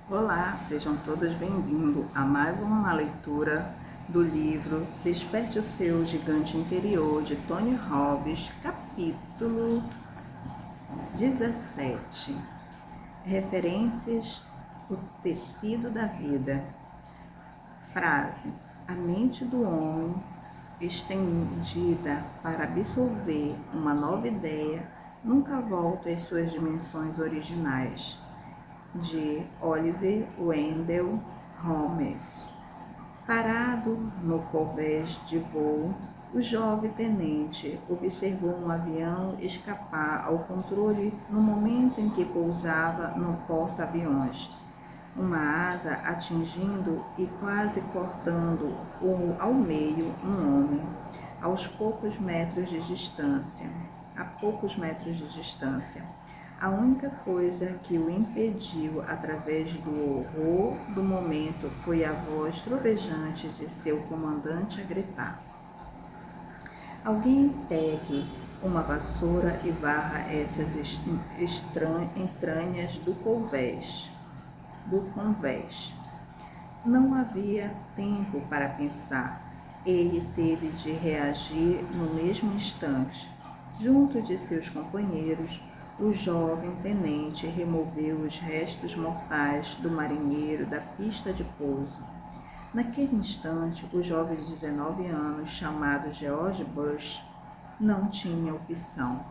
Olá, sejam todos bem-vindos a mais uma leitura do livro Desperte o Seu Gigante Interior, de Tony Robbins, capítulo 17. Referências: o tecido da vida. Frase: a mente do homem, estendida para absorver uma nova ideia, nunca volta às suas dimensões originais. De Oliver Wendell Holmes. Parado no convés de voo, o jovem tenente observou um avião escapar ao controle no momento em que pousava no porta-aviões. Uma asa atingindo e quase cortando ao meio um homem, a poucos metros de distância. A única coisa que o impediu, através do horror do momento, foi a voz trovejante de seu comandante a gritar: alguém pegue uma vassoura e varra essas entranhas do convés. Não havia tempo para pensar. Ele teve de reagir no mesmo instante. Junto de seus companheiros, o jovem tenente removeu os restos mortais do marinheiro da pista de pouso. Naquele instante, o jovem de 19 anos, chamado George Bush, não tinha opção,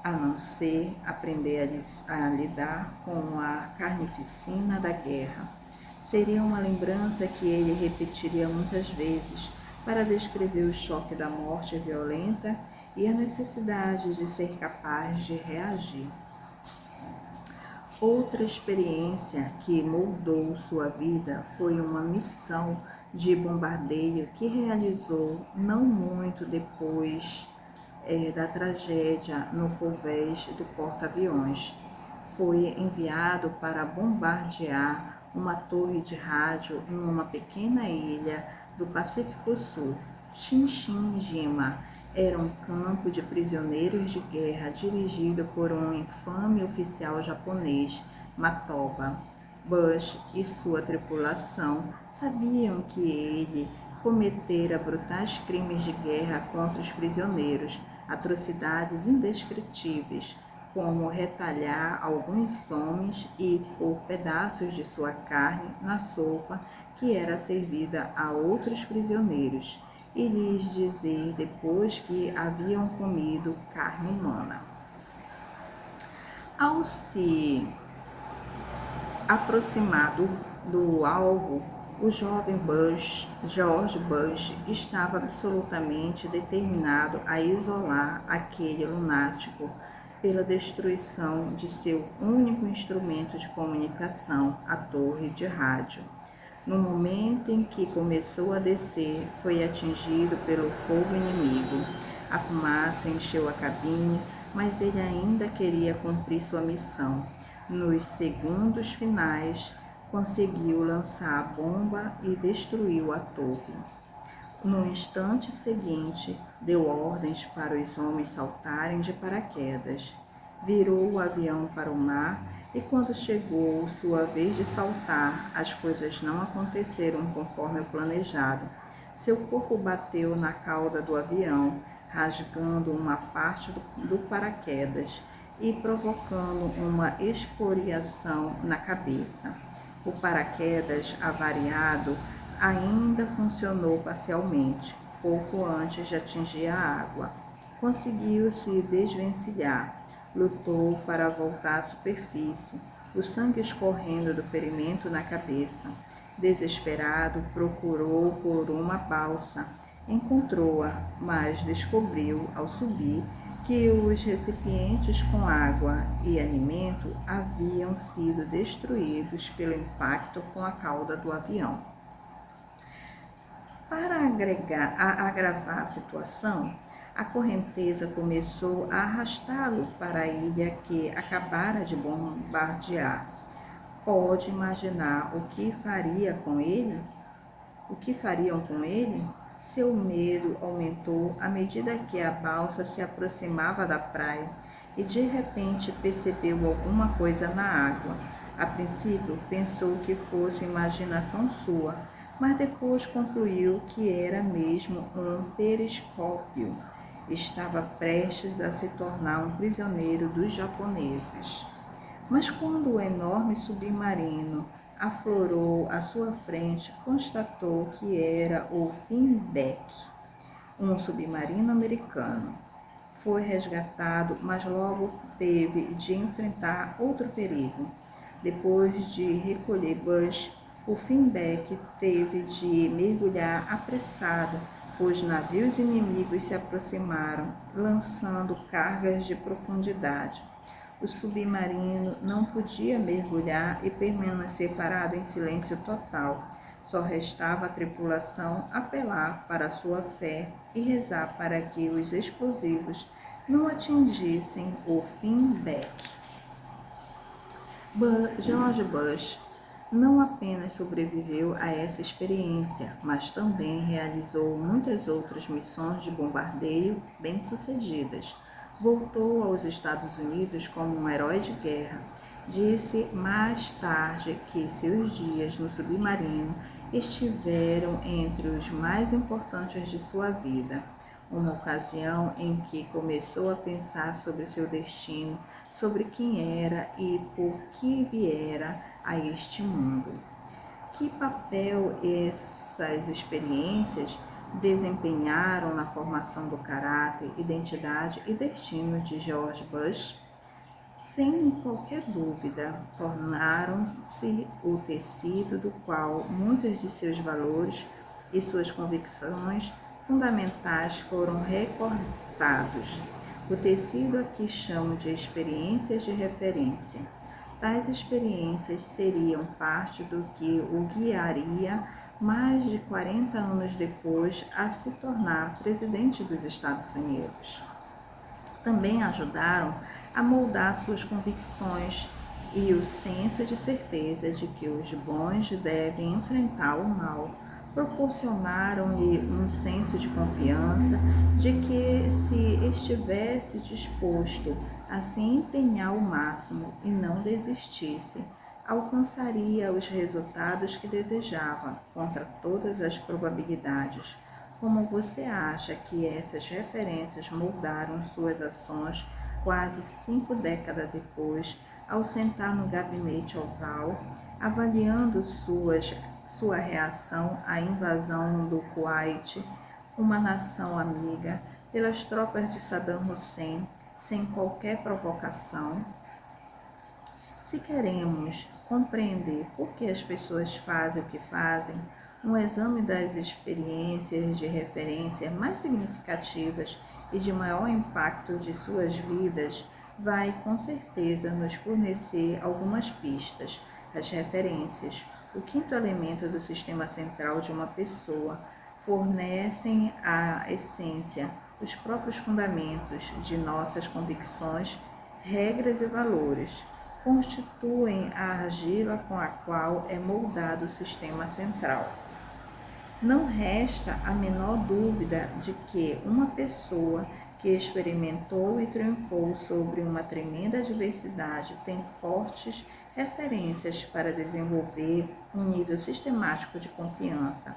a não ser aprender a lidar com a carnificina da guerra. Seria uma lembrança que ele repetiria muitas vezes para descrever o choque da morte violenta e a necessidade de ser capaz de reagir. Outra experiência que moldou sua vida foi uma missão de bombardeio que realizou não muito depois da tragédia no convés do porta-aviões. Foi enviado para bombardear uma torre de rádio numa pequena ilha do Pacífico Sul, Shinshima. Era um campo de prisioneiros de guerra dirigido por um infame oficial japonês, Matoba. Bush e sua tripulação sabiam que ele cometera brutais crimes de guerra contra os prisioneiros, atrocidades indescritíveis, como retalhar alguns homens e pôr pedaços de sua carne na sopa que era servida a outros prisioneiros, e lhes dizer depois que haviam comido carne humana. Ao se aproximar do alvo, o jovem George Bush, estava absolutamente determinado a isolar aquele lunático pela destruição de seu único instrumento de comunicação, a torre de rádio. No momento em que começou a descer, foi atingido pelo fogo inimigo. A fumaça encheu a cabine, mas ele ainda queria cumprir sua missão. Nos segundos finais, conseguiu lançar a bomba e destruiu a torre. No instante seguinte, deu ordens para os homens saltarem de paraquedas. Virou o avião para o mar e, quando chegou sua vez de saltar, as coisas não aconteceram conforme o planejado. Seu corpo bateu na cauda do avião, rasgando uma parte do paraquedas e provocando uma escoriação na cabeça. O paraquedas avariado ainda funcionou parcialmente, pouco antes de atingir a água. Conseguiu se desvencilhar, lutou para voltar à superfície, o sangue escorrendo do ferimento na cabeça. Desesperado, procurou por uma balsa. Encontrou-a, mas descobriu, ao subir, que os recipientes com água e alimento haviam sido destruídos pelo impacto com a cauda do avião. Para agravar a situação, a correnteza começou a arrastá-lo para a ilha que acabara de bombardear. Pode imaginar o que fariam com ele? Seu medo aumentou à medida que a balsa se aproximava da praia e de repente percebeu alguma coisa na água. A princípio, pensou que fosse imaginação sua, mas depois concluiu que era mesmo um periscópio. Estava prestes a se tornar um prisioneiro dos japoneses. Mas quando o enorme submarino aflorou à sua frente, constatou que era o Finback, um submarino americano. Foi resgatado, mas logo teve de enfrentar outro perigo. Depois de recolher Bush, o Finback teve de mergulhar apressado, pois navios inimigos se aproximaram, lançando cargas de profundidade. O submarino não podia mergulhar e permanecer parado em silêncio total. Só restava à tripulação apelar para sua fé e rezar para que os explosivos não atingissem o Finback. George Bush não apenas sobreviveu a essa experiência, mas também realizou muitas outras missões de bombardeio bem-sucedidas. Voltou aos Estados Unidos como um herói de guerra. Disse mais tarde que seus dias no submarino estiveram entre os mais importantes de sua vida. Uma ocasião em que começou a pensar sobre seu destino, sobre quem era e por que viera a este mundo. Que papel essas experiências desempenharam na formação do caráter, identidade e destino de George Bush? Sem qualquer dúvida, tornaram-se o tecido do qual muitos de seus valores e suas convicções fundamentais foram recortados. O tecido a que chamo de experiências de referência. Tais experiências seriam parte do que o guiaria mais de 40 anos depois a se tornar presidente dos Estados Unidos. Também ajudaram a moldar suas convicções e o senso de certeza de que os bons devem enfrentar o mal. Proporcionaram-lhe um senso de confiança de que, se estivesse disposto a se empenhar ao máximo e não desistisse, alcançaria os resultados que desejava, contra todas as probabilidades. Como você acha que essas referências moldaram suas ações quase 5 décadas depois, ao sentar no gabinete oval, avaliando sua reação à invasão do Kuwait, uma nação amiga, pelas tropas de Saddam Hussein, sem qualquer provocação? Se queremos compreender por que as pessoas fazem o que fazem, um exame das experiências de referência mais significativas e de maior impacto de suas vidas vai com certeza nos fornecer algumas pistas. As referências, o quinto elemento do sistema central de uma pessoa, fornecem a essência, os próprios fundamentos de nossas convicções, regras e valores. Constituem a argila com a qual é moldado o sistema central. Não resta a menor dúvida de que uma pessoa que experimentou e triunfou sobre uma tremenda adversidade tem fortes referências para desenvolver um nível sistemático de confiança,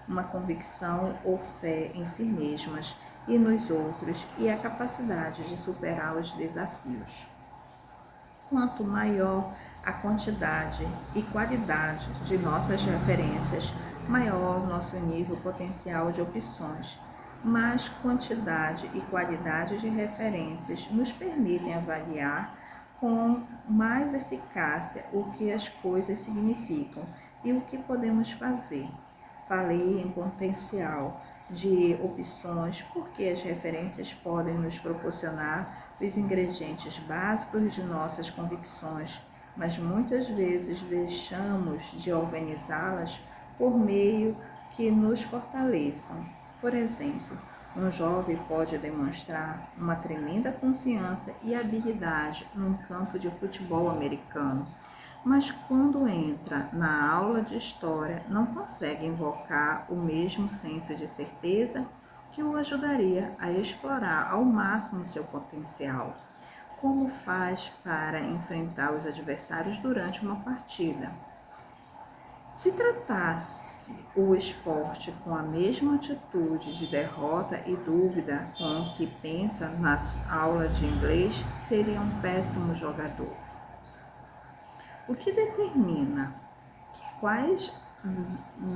uma convicção ou fé em si mesmas e nos outros e a capacidade de superar os desafios. Quanto maior a quantidade e qualidade de nossas referências, maior nosso nível potencial de opções. Mais quantidade e qualidade de referências nos permitem avaliar com mais eficácia o que as coisas significam e o que podemos fazer. Falei em potencial de opções porque as referências podem nos proporcionar os ingredientes básicos de nossas convicções, mas muitas vezes deixamos de organizá-las por meio que nos fortaleçam. Por exemplo, um jovem pode demonstrar uma tremenda confiança e habilidade num campo de futebol americano, mas quando entra na aula de história não consegue invocar o mesmo senso de certeza que o ajudaria a explorar ao máximo seu potencial. Como faz para enfrentar os adversários durante uma partida? Se tratasse o esporte com a mesma atitude de derrota e dúvida com que pensa na aula de inglês, seria um péssimo jogador. O que determina quais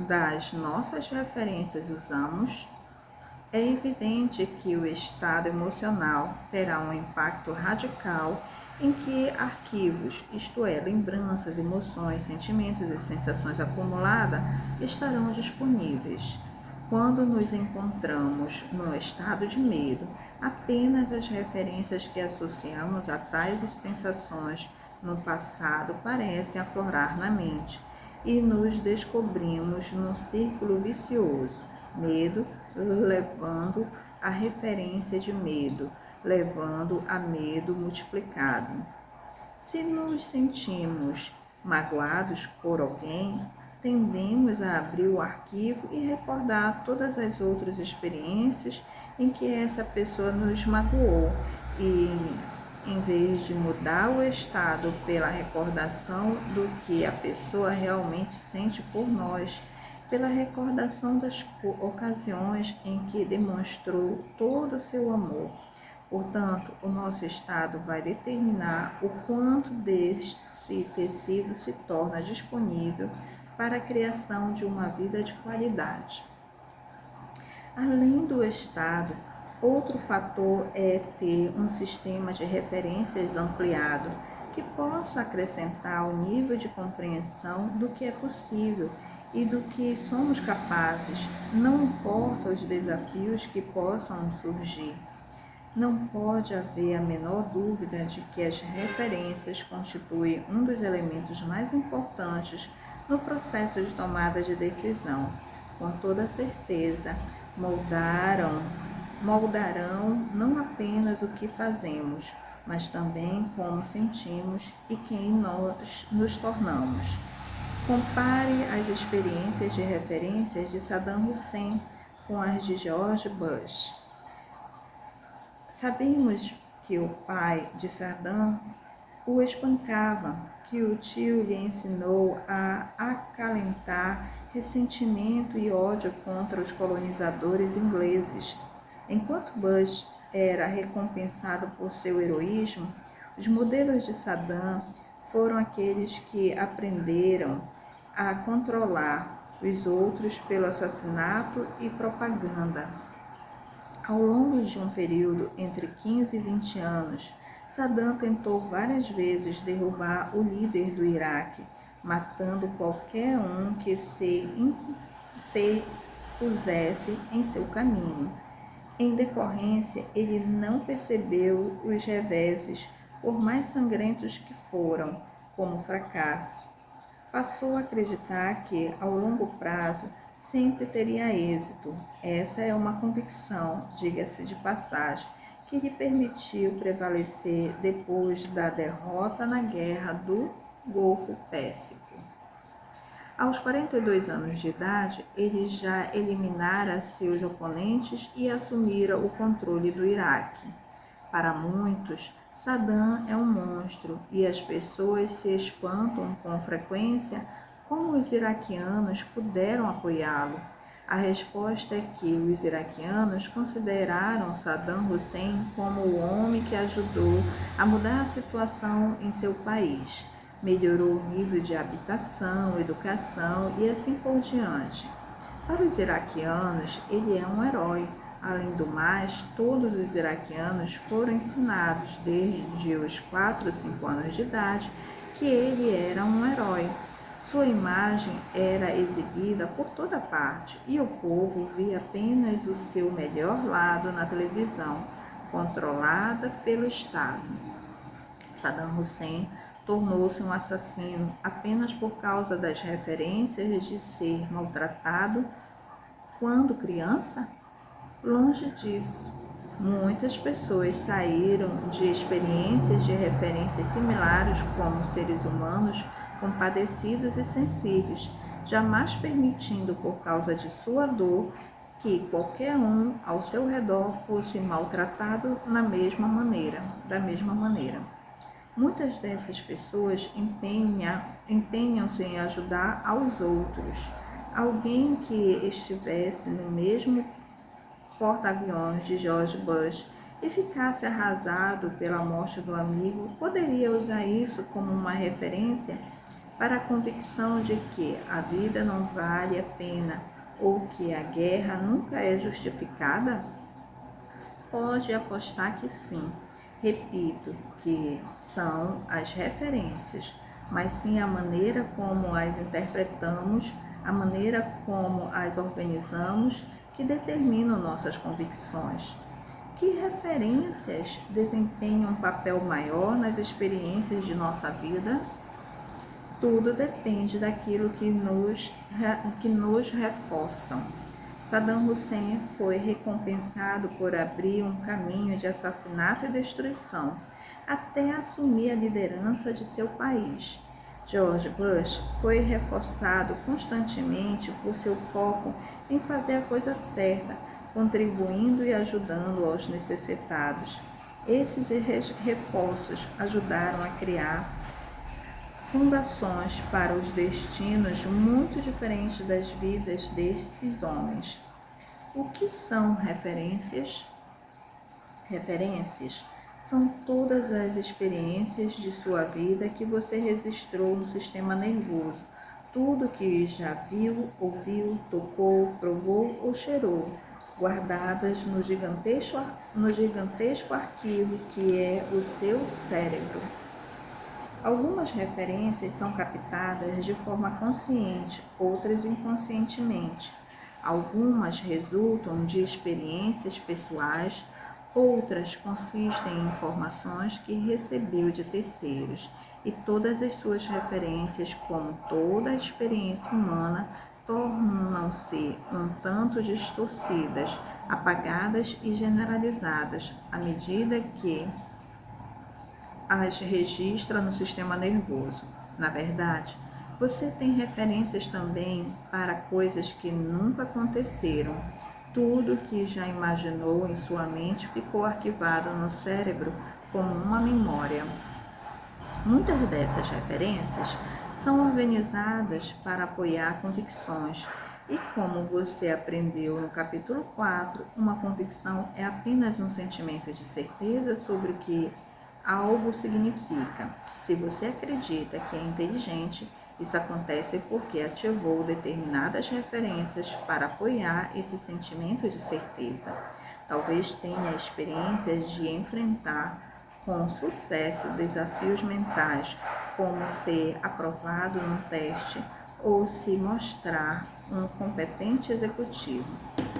das nossas referências usamos? É evidente que o estado emocional terá um impacto radical em que arquivos, isto é, lembranças, emoções, sentimentos e sensações acumuladas, estarão disponíveis. Quando nos encontramos num estado de medo, apenas as referências que associamos a tais sensações no passado parecem aflorar na mente e nos descobrimos num círculo vicioso. Medo levando a referência de medo, levando a medo multiplicado. Se nos sentimos magoados por alguém, tendemos a abrir o arquivo e recordar todas as outras experiências em que essa pessoa nos magoou e, em vez de mudar o estado pela recordação do que a pessoa realmente sente por nós, pela recordação das ocasiões em que demonstrou todo o seu amor. Portanto, o nosso estado vai determinar o quanto deste tecido se torna disponível para a criação de uma vida de qualidade. Além do estado, outro fator é ter um sistema de referências ampliado que possa acrescentar o nível de compreensão do que é possível e do que somos capazes, não importa os desafios que possam surgir. Não pode haver a menor dúvida de que as referências constituem um dos elementos mais importantes no processo de tomada de decisão. Com toda certeza, moldarão não apenas o que fazemos, mas também como sentimos e quem nós nos tornamos. Compare as experiências de referências de Saddam Hussein com as de George Bush. Sabemos que o pai de Saddam o espancava, que o tio lhe ensinou a acalentar ressentimento e ódio contra os colonizadores ingleses. Enquanto Bush era recompensado por seu heroísmo, os modelos de Saddam foram aqueles que aprenderam a controlar os outros pelo assassinato e propaganda. Ao longo de um período entre 15 e 20 anos, Saddam tentou várias vezes derrubar o líder do Iraque, matando qualquer um que se interpusesse em seu caminho. Em decorrência, ele não percebeu os reveses, por mais sangrentos que foram, como fracasso. Passou a acreditar que, ao longo prazo, sempre teria êxito. Essa é uma convicção, diga-se de passagem, que lhe permitiu prevalecer depois da derrota na Guerra do Golfo Pérsico. Aos 42 anos de idade, ele já eliminara seus oponentes e assumira o controle do Iraque. Para muitos, Saddam é um monstro e as pessoas se espantam com frequência como os iraquianos puderam apoiá-lo. A resposta é que os iraquianos consideraram Saddam Hussein como o homem que ajudou a mudar a situação em seu país, melhorou o nível de habitação, educação e assim por diante. Para os iraquianos, ele é um herói. Além do mais, todos os iraquianos foram ensinados desde os 4 ou 5 anos de idade que ele era um herói. Sua imagem era exibida por toda parte e o povo via apenas o seu melhor lado na televisão, controlada pelo Estado. Saddam Hussein tornou-se um assassino apenas por causa das referências de ser maltratado quando criança? Longe disso. Muitas pessoas saíram de experiências de referências similares como seres humanos compadecidos e sensíveis, jamais permitindo, por causa de sua dor, que qualquer um ao seu redor fosse maltratado da mesma maneira. Muitas dessas pessoas empenham-se em ajudar aos outros. Alguém que estivesse no mesmo porta-aviões de George Bush e ficasse arrasado pela morte do amigo, poderia usar isso como uma referência para a convicção de que a vida não vale a pena ou que a guerra nunca é justificada? Pode apostar que sim. Repito que são as referências, mas sim a maneira como as interpretamos, a maneira como as organizamos que determinam nossas convicções. Que referências desempenham um papel maior nas experiências de nossa vida? Tudo depende daquilo que nos reforçam. Saddam Hussein foi recompensado por abrir um caminho de assassinato e destruição, até assumir a liderança de seu país. George Bush foi reforçado constantemente por seu foco em fazer a coisa certa, contribuindo e ajudando aos necessitados. Esses reforços ajudaram a criar fundações para os destinos muito diferentes das vidas desses homens. O que são referências? Referências são todas as experiências de sua vida que você registrou no sistema nervoso, tudo que já viu, ouviu, tocou, provou ou cheirou, guardadas no gigantesco arquivo que é o seu cérebro. Algumas referências são captadas de forma consciente, outras inconscientemente. Algumas resultam de experiências pessoais, outras consistem em informações que recebeu de terceiros. E todas as suas referências, como toda a experiência humana, tornam-se um tanto distorcidas, apagadas e generalizadas à medida que as registra no sistema nervoso. Na verdade, você tem referências também para coisas que nunca aconteceram. Tudo que já imaginou em sua mente ficou arquivado no cérebro como uma memória. Muitas dessas referências são organizadas para apoiar convicções. E como você aprendeu no capítulo 4, uma convicção é apenas um sentimento de certeza sobre o que algo significa. Se você acredita que é inteligente, isso acontece porque ativou determinadas referências para apoiar esse sentimento de certeza. Talvez tenha experiências de enfrentar com sucesso desafios mentais, como ser aprovado num teste ou se mostrar um competente executivo.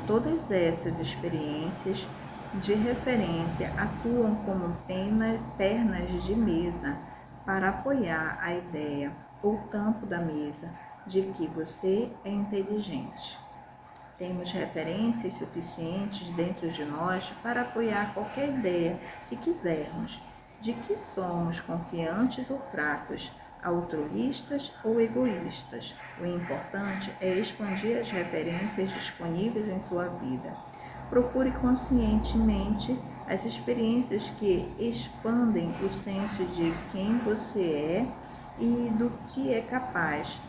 Todas essas experiências de referência atuam como pernas de mesa para apoiar a ideia ou tampo da mesa de que você é inteligente. Temos referências suficientes dentro de nós para apoiar qualquer ideia que quisermos, de que somos confiantes ou fracos, altruístas ou egoístas. O importante é expandir as referências disponíveis em sua vida. Procure conscientemente as experiências que expandem o senso de quem você é e do que é capaz,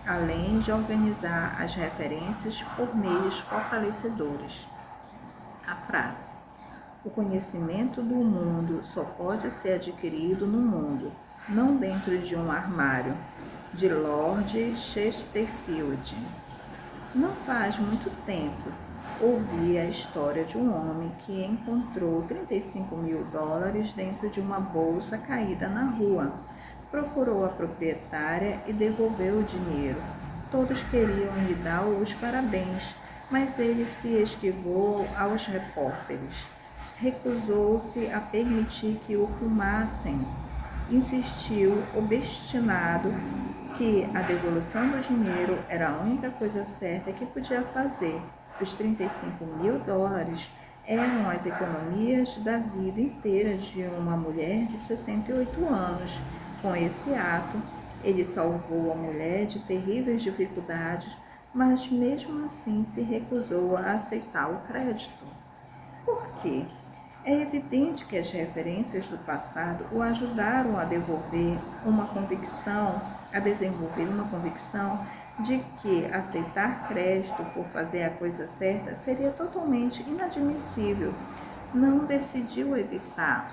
além de organizar as referências por meios fortalecedores. A frase: o conhecimento do mundo só pode ser adquirido no mundo, não dentro de um armário, de Lord Chesterfield. Não faz muito tempo, ouvi a história de um homem que encontrou $35.000 dentro de uma bolsa caída na rua. Procurou a proprietária e devolveu o dinheiro. Todos queriam lhe dar os parabéns, mas ele se esquivou aos repórteres. Recusou-se a permitir que o filmassem. Insistiu, obstinado, que a devolução do dinheiro era a única coisa certa que podia fazer. Os $35.000 eram as economias da vida inteira de uma mulher de 68 anos. Com esse ato, ele salvou a mulher de terríveis dificuldades, mas mesmo assim se recusou a aceitar o crédito. Por quê? É evidente que as referências do passado o ajudaram a desenvolver uma convicção de que aceitar crédito por fazer a coisa certa seria totalmente inadmissível. Não decidiu evitar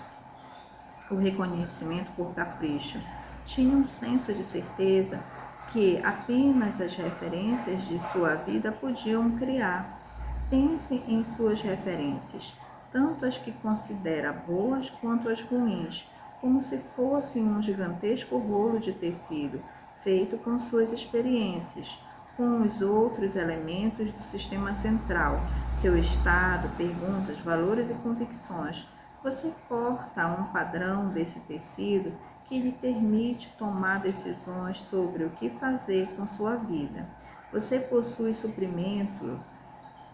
o reconhecimento por capricho. Tinha um senso de certeza que apenas as referências de sua vida podiam criar. Pense em suas referências, tanto as que considera boas quanto as ruins, como se fossem um gigantesco rolo de tecido, feito com suas experiências, com os outros elementos do sistema central, seu estado, perguntas, valores e convicções. Você corta um padrão desse tecido que lhe permite tomar decisões sobre o que fazer com sua vida. Você possui suprimento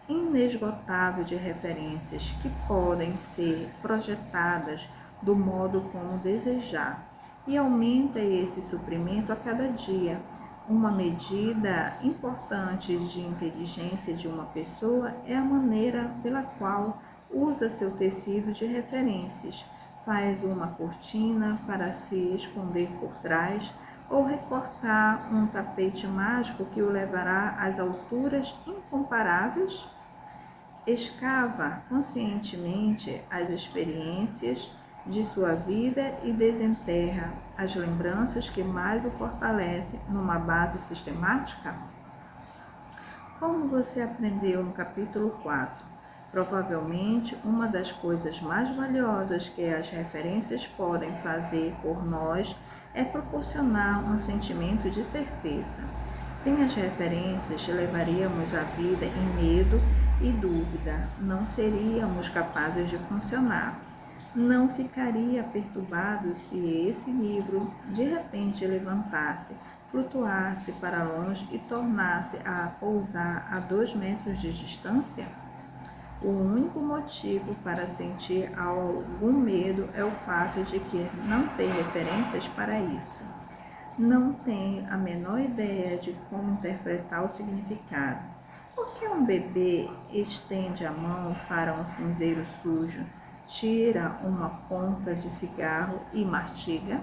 inesgotável de referências que podem ser projetadas do modo como desejar, e aumenta esse suprimento a cada dia. Uma medida importante de inteligência de uma pessoa é a maneira pela qual usa seu tecido de referências, faz uma cortina para se esconder por trás ou recortar um tapete mágico que o levará às alturas incomparáveis. Escava conscientemente as experiências de sua vida e desenterra as lembranças que mais o fortalecem numa base sistemática? Como você aprendeu no capítulo 4, provavelmente uma das coisas mais valiosas que as referências podem fazer por nós é proporcionar um sentimento de certeza. Sem as referências, levaríamos a vida em medo e dúvida, não seríamos capazes de funcionar. Não ficaria perturbado se esse livro de repente levantasse, flutuasse para longe e tornasse a pousar a 2 metros de distância? O único motivo para sentir algum medo é o fato de que não tem referências para isso. Não tem a menor ideia de como interpretar o significado. Por que um bebê estende a mão para um cinzeiro sujo, tira uma ponta de cigarro e mastiga?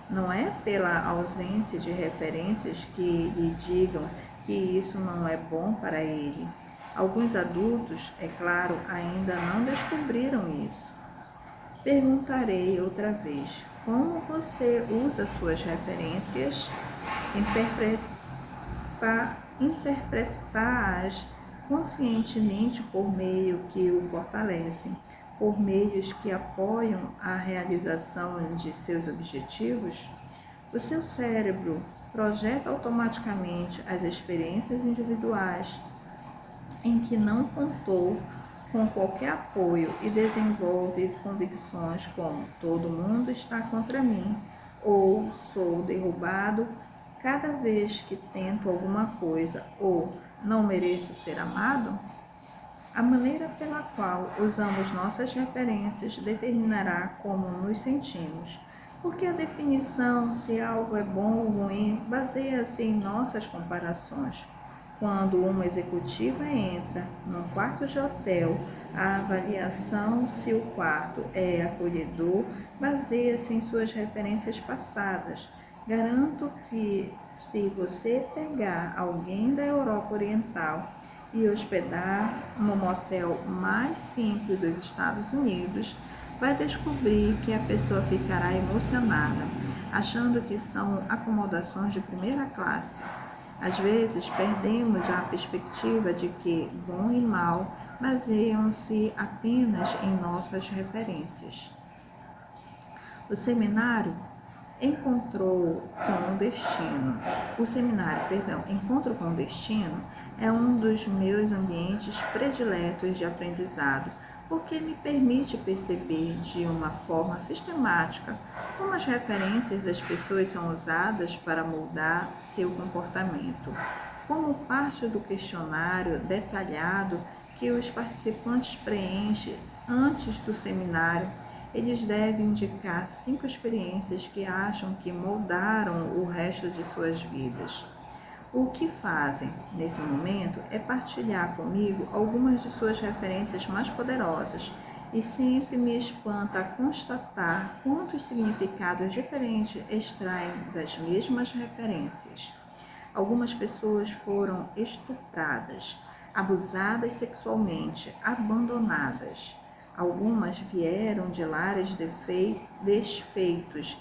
Não é pela ausência de referências que lhe digam que isso não é bom para ele. Alguns adultos, é claro, ainda não descobriram isso. Perguntarei outra vez: como você usa suas referências? Interpretá-as conscientemente por meio que o fortalecem, por meios que apoiam a realização de seus objetivos? O seu cérebro projeta automaticamente as experiências individuais em que não contou com qualquer apoio e desenvolve convicções como todo mundo está contra mim ou sou derrubado cada vez que tento alguma coisa ou não mereço ser amado? A maneira pela qual usamos nossas referências determinará como nos sentimos, porque a definição se algo é bom ou ruim baseia-se em nossas comparações. Quando uma executiva entra num quarto de hotel, a avaliação se o quarto é acolhedor baseia-se em suas referências passadas. Garanto que se você pegar alguém da Europa Oriental e hospedar no motel mais simples dos Estados Unidos, vai descobrir que a pessoa ficará emocionada, achando que são acomodações de primeira classe. Às vezes, perdemos a perspectiva de que bom e mal baseiam-se apenas em nossas referências. O seminário Encontro com o Destino é um dos meus ambientes prediletos de aprendizado, porque me permite perceber de uma forma sistemática como as referências das pessoas são usadas para moldar seu comportamento. Como parte do questionário detalhado que os participantes preenchem antes do seminário, eles devem indicar 5 experiências que acham que moldaram o resto de suas vidas. O que fazem nesse momento é partilhar comigo algumas de suas referências mais poderosas e sempre me espanta constatar quantos significados diferentes extraem das mesmas referências. Algumas pessoas foram estupradas, abusadas sexualmente, abandonadas. Algumas vieram de lares desfeitos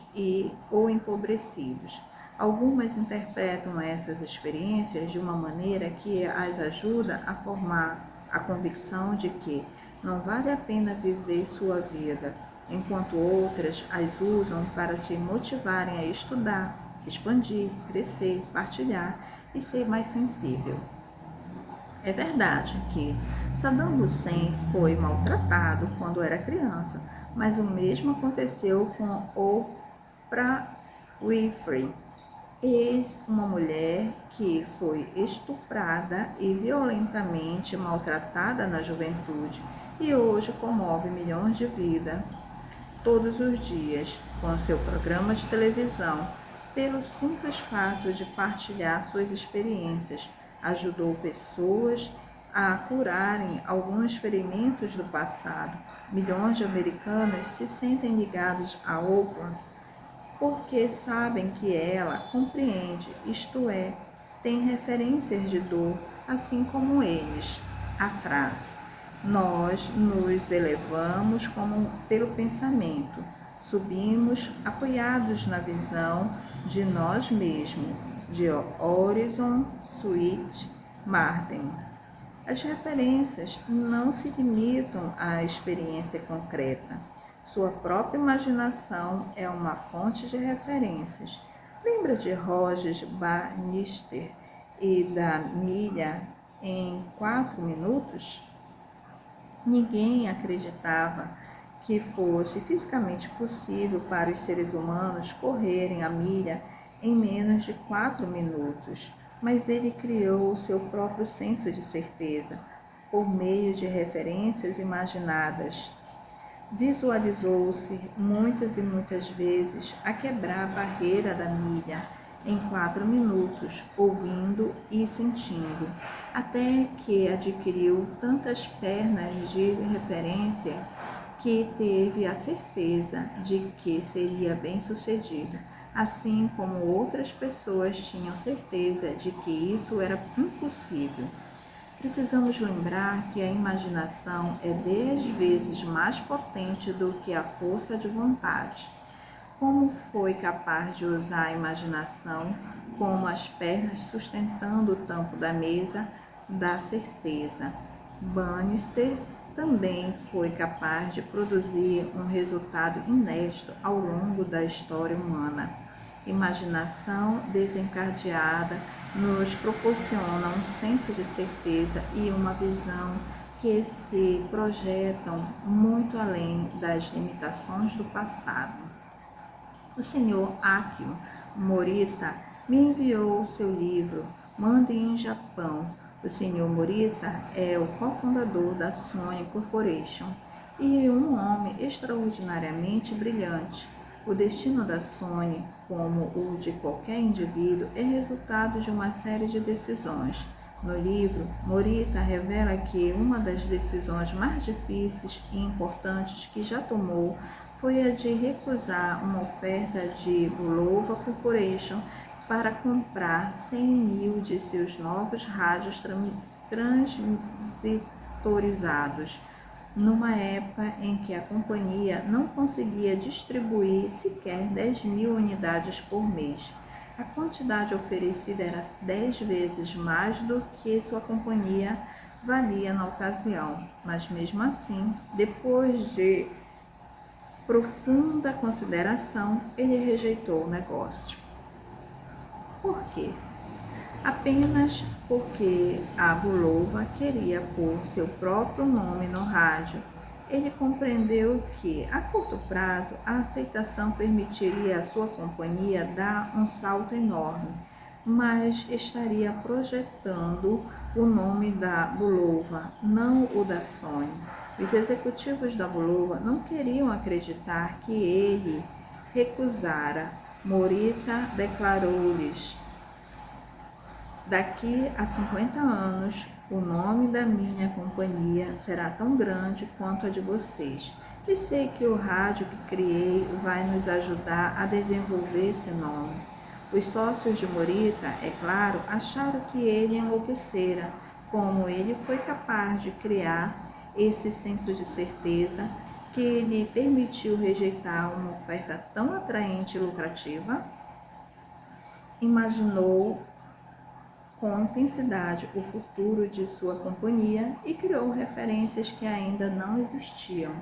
ou empobrecidos. Algumas interpretam essas experiências de uma maneira que as ajuda a formar a convicção de que não vale a pena viver sua vida, enquanto outras as usam para se motivarem a estudar, expandir, crescer, partilhar e ser mais sensível. É verdade que Saddam Hussein foi maltratado quando era criança, mas o mesmo aconteceu com Oprah Winfrey, uma mulher que foi estuprada e violentamente maltratada na juventude e hoje comove milhões de vidas todos os dias com seu programa de televisão, pelo simples fato de partilhar suas experiências. Ajudou pessoas a curarem alguns ferimentos do passado. Milhões de americanos se sentem ligados a Oprah porque sabem que ela compreende, isto é, tem referências de dor, assim como eles. A frase: nós nos elevamos pelo pensamento, subimos apoiados na visão de nós mesmos, de Horizon Sweet Martin. As referências não se limitam à experiência concreta. Sua própria imaginação é uma fonte de referências. Lembra de Roger Bannister e da milha em 4 minutos? Ninguém acreditava que fosse fisicamente possível para os seres humanos correrem a milha em menos de 4 minutos, mas ele criou o seu próprio senso de certeza por meio de referências imaginadas. Visualizou-se muitas e muitas vezes a quebrar a barreira da milha em 4 minutos, ouvindo e sentindo, até que adquiriu tantas pernas de referência que teve a certeza de que seria bem-sucedido, assim como outras pessoas tinham certeza de que isso era impossível. Precisamos lembrar que a imaginação é 10 vezes mais potente do que a força de vontade. Como foi capaz de usar a imaginação como as pernas sustentando o tampo da mesa da certeza? Bannister também foi capaz de produzir um resultado inédito ao longo da história humana. Imaginação desencadeada nos proporciona um senso de certeza e uma visão que se projetam muito além das limitações do passado. O Sr. Akio Morita me enviou seu livro Mande em Japão. O Sr. Morita é o cofundador da Sony Corporation e um homem extraordinariamente brilhante. O destino da Sony, como o de qualquer indivíduo, é resultado de uma série de decisões. No livro, Morita revela que uma das decisões mais difíceis e importantes que já tomou foi a de recusar uma oferta de Bulova Corporation para comprar 100 mil de seus novos rádios transitorizados, numa época em que a companhia não conseguia distribuir sequer 10 mil unidades por mês. A quantidade oferecida era 10 vezes mais do que sua companhia valia na ocasião, mas mesmo assim, depois de profunda consideração, ele rejeitou o negócio. Por quê? Apenas porque a Bulova queria pôr seu próprio nome no rádio. Ele compreendeu que, a curto prazo, a aceitação permitiria à sua companhia dar um salto enorme, mas estaria projetando o nome da Bulova, não o da Sony. Os executivos da Bulova não queriam acreditar que ele recusara. Morita declarou-lhes: Daqui a 50 anos, o nome da minha companhia será tão grande quanto a de vocês. E sei que o rádio que criei vai nos ajudar a desenvolver esse nome. Os sócios de Morita, é claro, acharam que ele enlouquecera, como ele foi capaz de criar esse senso de certeza que lhe permitiu rejeitar uma oferta tão atraente e lucrativa. Imaginou com intensidade o futuro de sua companhia e criou referências que ainda não existiam.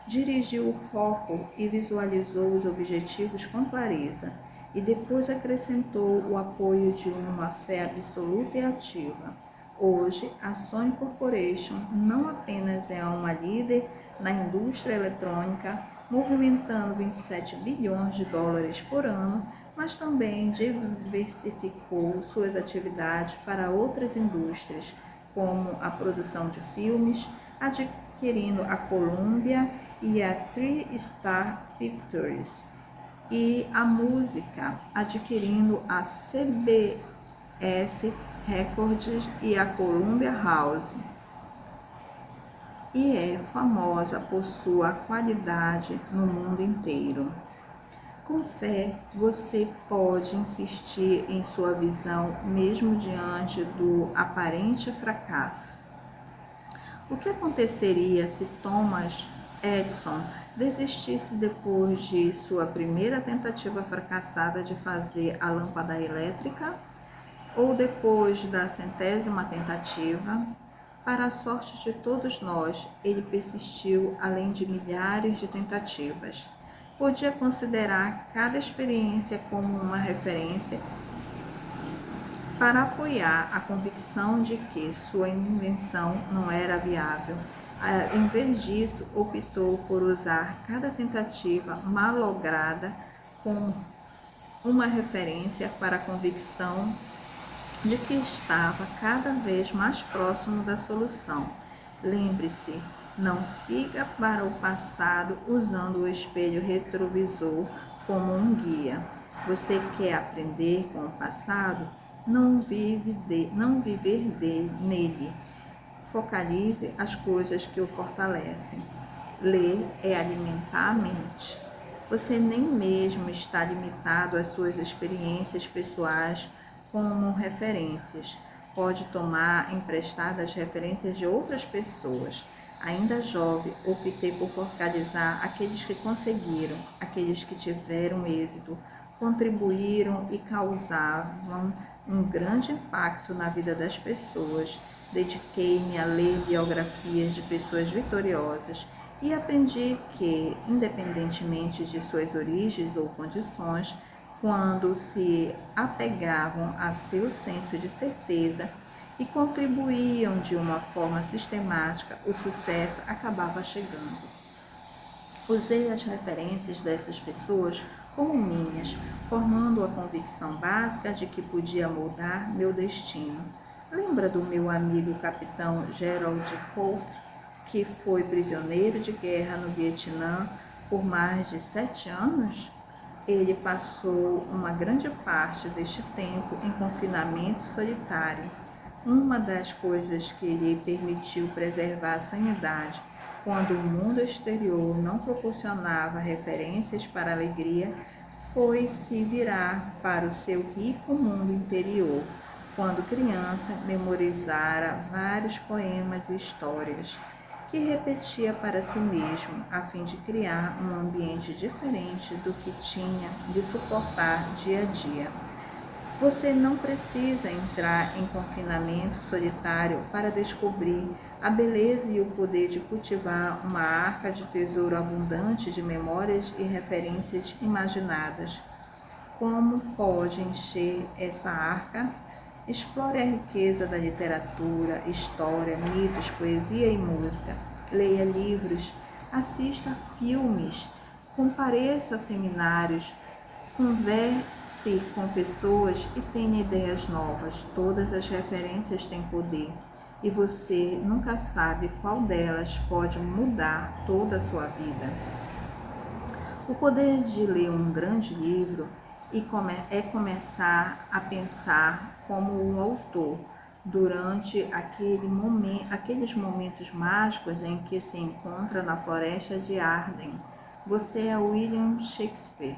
Dirigiu o foco e visualizou os objetivos com clareza, e depois acrescentou o apoio de uma fé absoluta e ativa. Hoje, a Sony Corporation não apenas é uma líder na indústria eletrônica, movimentando 27 bilhões de dólares por ano, mas também diversificou suas atividades para outras indústrias, como a produção de filmes, adquirindo a Columbia e a Three Star Pictures, e a música, adquirindo a CBS Records e a Columbia House. E é famosa por sua qualidade no mundo inteiro. Com fé, você pode insistir em sua visão mesmo diante do aparente fracasso. O que aconteceria se Thomas Edison desistisse depois de sua primeira tentativa fracassada de fazer a lâmpada elétrica? Ou depois da 100ª tentativa? Para a sorte de todos nós, ele persistiu além de milhares de tentativas. Podia considerar cada experiência como uma referência para apoiar a convicção de que sua invenção não era viável. Em vez disso, optou por usar cada tentativa malograda como uma referência para a convicção de que estava cada vez mais próximo da solução. Lembre-se, não siga para o passado usando o espelho retrovisor como um guia. Você quer aprender com o passado? Não viver nele. Focalize as coisas que o fortalecem. Ler é alimentar a mente. Você nem mesmo está limitado às suas experiências pessoais como referências. Pode tomar emprestadas referências de outras pessoas. Ainda jovem, optei por focalizar aqueles que conseguiram, aqueles que tiveram êxito, contribuíram e causavam um grande impacto na vida das pessoas. Dediquei-me a ler biografias de pessoas vitoriosas e aprendi que, independentemente de suas origens ou condições, quando se apegavam a seu senso de certeza e contribuíam de uma forma sistemática, o sucesso acabava chegando. Usei as referências dessas pessoas como minhas, formando a convicção básica de que podia moldar meu destino. Lembra do meu amigo capitão Gerald Koch, que foi prisioneiro de guerra no Vietnã por mais de 7 anos? Ele passou uma grande parte deste tempo em confinamento solitário. Uma das coisas que lhe permitiu preservar a sanidade quando o mundo exterior não proporcionava referências para a alegria foi se virar para o seu rico mundo interior. Quando criança, memorizara vários poemas e histórias que repetia para si mesmo, a fim de criar um ambiente diferente do que tinha de suportar dia a dia. Você não precisa entrar em confinamento solitário para descobrir a beleza e o poder de cultivar uma arca de tesouro abundante de memórias e referências imaginadas. Como pode encher essa arca? Explore a riqueza da literatura, história, mitos, poesia e música. Leia livros, assista a filmes, compareça a seminários, converse com pessoas e tenha ideias novas. Todas as referências têm poder e você nunca sabe qual delas pode mudar toda a sua vida. O poder de ler um grande livro e começar a pensar como um autor durante aqueles momentos mágicos em que se encontra na floresta de Arden. Você é William Shakespeare.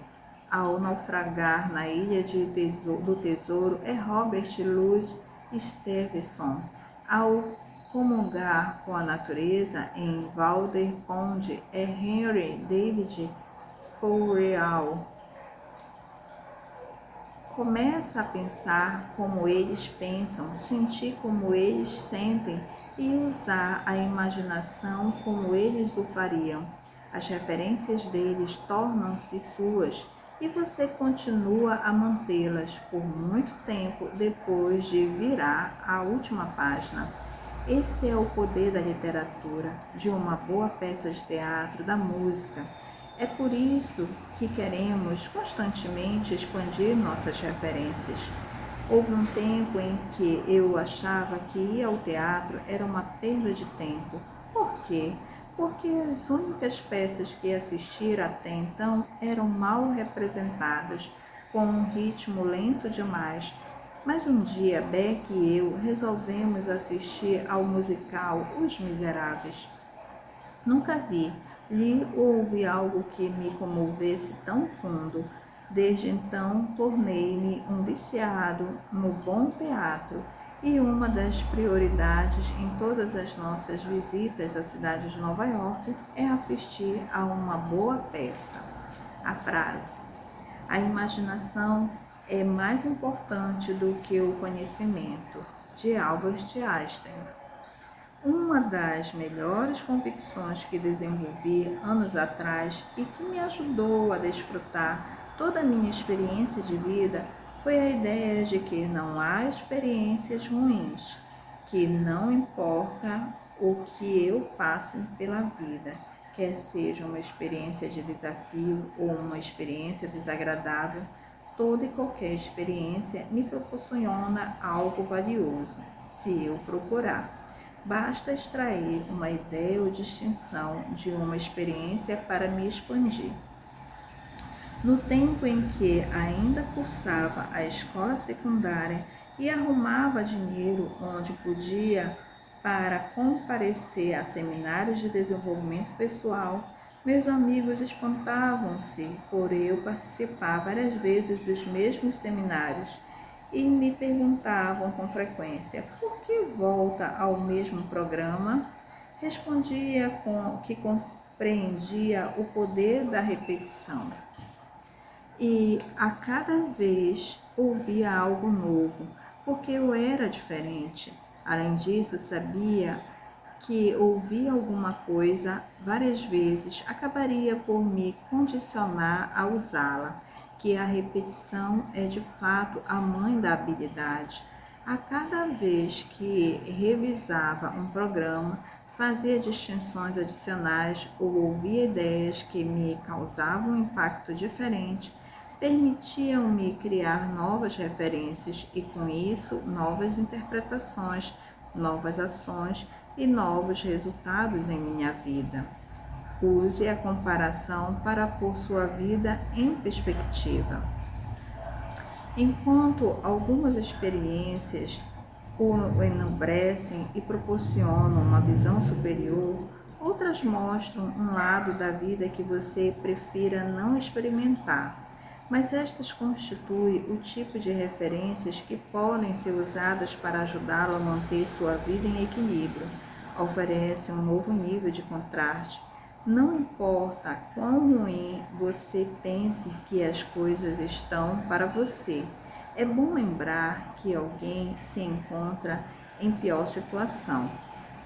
Ao naufragar na ilha do tesouro é Robert Louis Stevenson. Ao comungar com a natureza em Walder Pond é Henry David Thoreau. Começa a pensar como eles pensam, sentir como eles sentem e usar a imaginação como eles o fariam. As referências deles tornam-se suas e você continua a mantê-las por muito tempo depois de virar a última página. Esse é o poder da literatura, de uma boa peça de teatro, da música. É por isso que queremos constantemente expandir nossas referências. Houve um tempo em que eu achava que ir ao teatro era uma perda de tempo. Por quê? Porque as únicas peças que assistira até então eram mal representadas, com um ritmo lento demais. Mas um dia Beck e eu resolvemos assistir ao musical Os Miseráveis. Nunca li ou ouvi algo que me comovesse tão fundo. Desde então, tornei-me um viciado no bom teatro e uma das prioridades em todas as nossas visitas à cidade de Nova York é assistir a uma boa peça. A frase: a imaginação é mais importante do que o conhecimento, de Albert Einstein. Uma das melhores convicções que desenvolvi anos atrás e que me ajudou a desfrutar toda a minha experiência de vida foi a ideia de que não há experiências ruins, que não importa o que eu passe pela vida, quer seja uma experiência de desafio ou uma experiência desagradável, toda e qualquer experiência me proporciona algo valioso, se eu procurar. Basta extrair uma ideia ou distinção de uma experiência para me expandir. No tempo em que ainda cursava a escola secundária e arrumava dinheiro onde podia para comparecer a seminários de desenvolvimento pessoal, meus amigos espantavam-se por eu participar várias vezes dos mesmos seminários e me perguntavam com frequência: por que volta ao mesmo programa? Respondia que compreendia o poder da repetição. E a cada vez ouvia algo novo, porque eu era diferente. Além disso, sabia que ouvir alguma coisa várias vezes acabaria por me condicionar a usá-la, que a repetição é de fato a mãe da habilidade. A cada vez que revisava um programa, fazia distinções adicionais ou ouvia ideias que me causavam um impacto diferente, permitiam-me criar novas referências e, com isso, novas interpretações, novas ações e novos resultados em minha vida. Use a comparação para pôr sua vida em perspectiva. Enquanto algumas experiências o enobrecem e proporcionam uma visão superior, outras mostram um lado da vida que você prefira não experimentar. Mas estas constituem o tipo de referências que podem ser usadas para ajudá-lo a manter sua vida em equilíbrio. Oferece um novo nível de contraste. Não importa quão ruim você pense que as coisas estão para você. É bom lembrar que alguém se encontra em pior situação.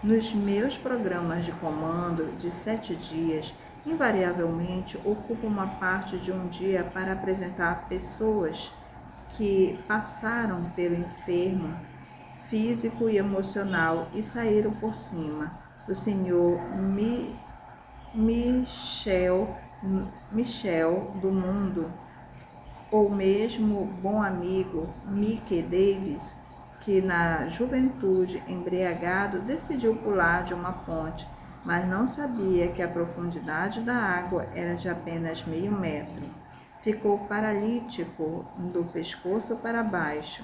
Nos meus programas de comando de 7 dias, invariavelmente ocupo uma parte de um dia para apresentar pessoas que passaram pelo enfermo físico e emocional e saíram por cima. O Sr. Michel do Mundo, ou mesmo bom amigo Mickey Davis, que na juventude embriagado decidiu pular de uma ponte, mas não sabia que a profundidade da água era de apenas meio metro. ficou paralítico do pescoço para baixo.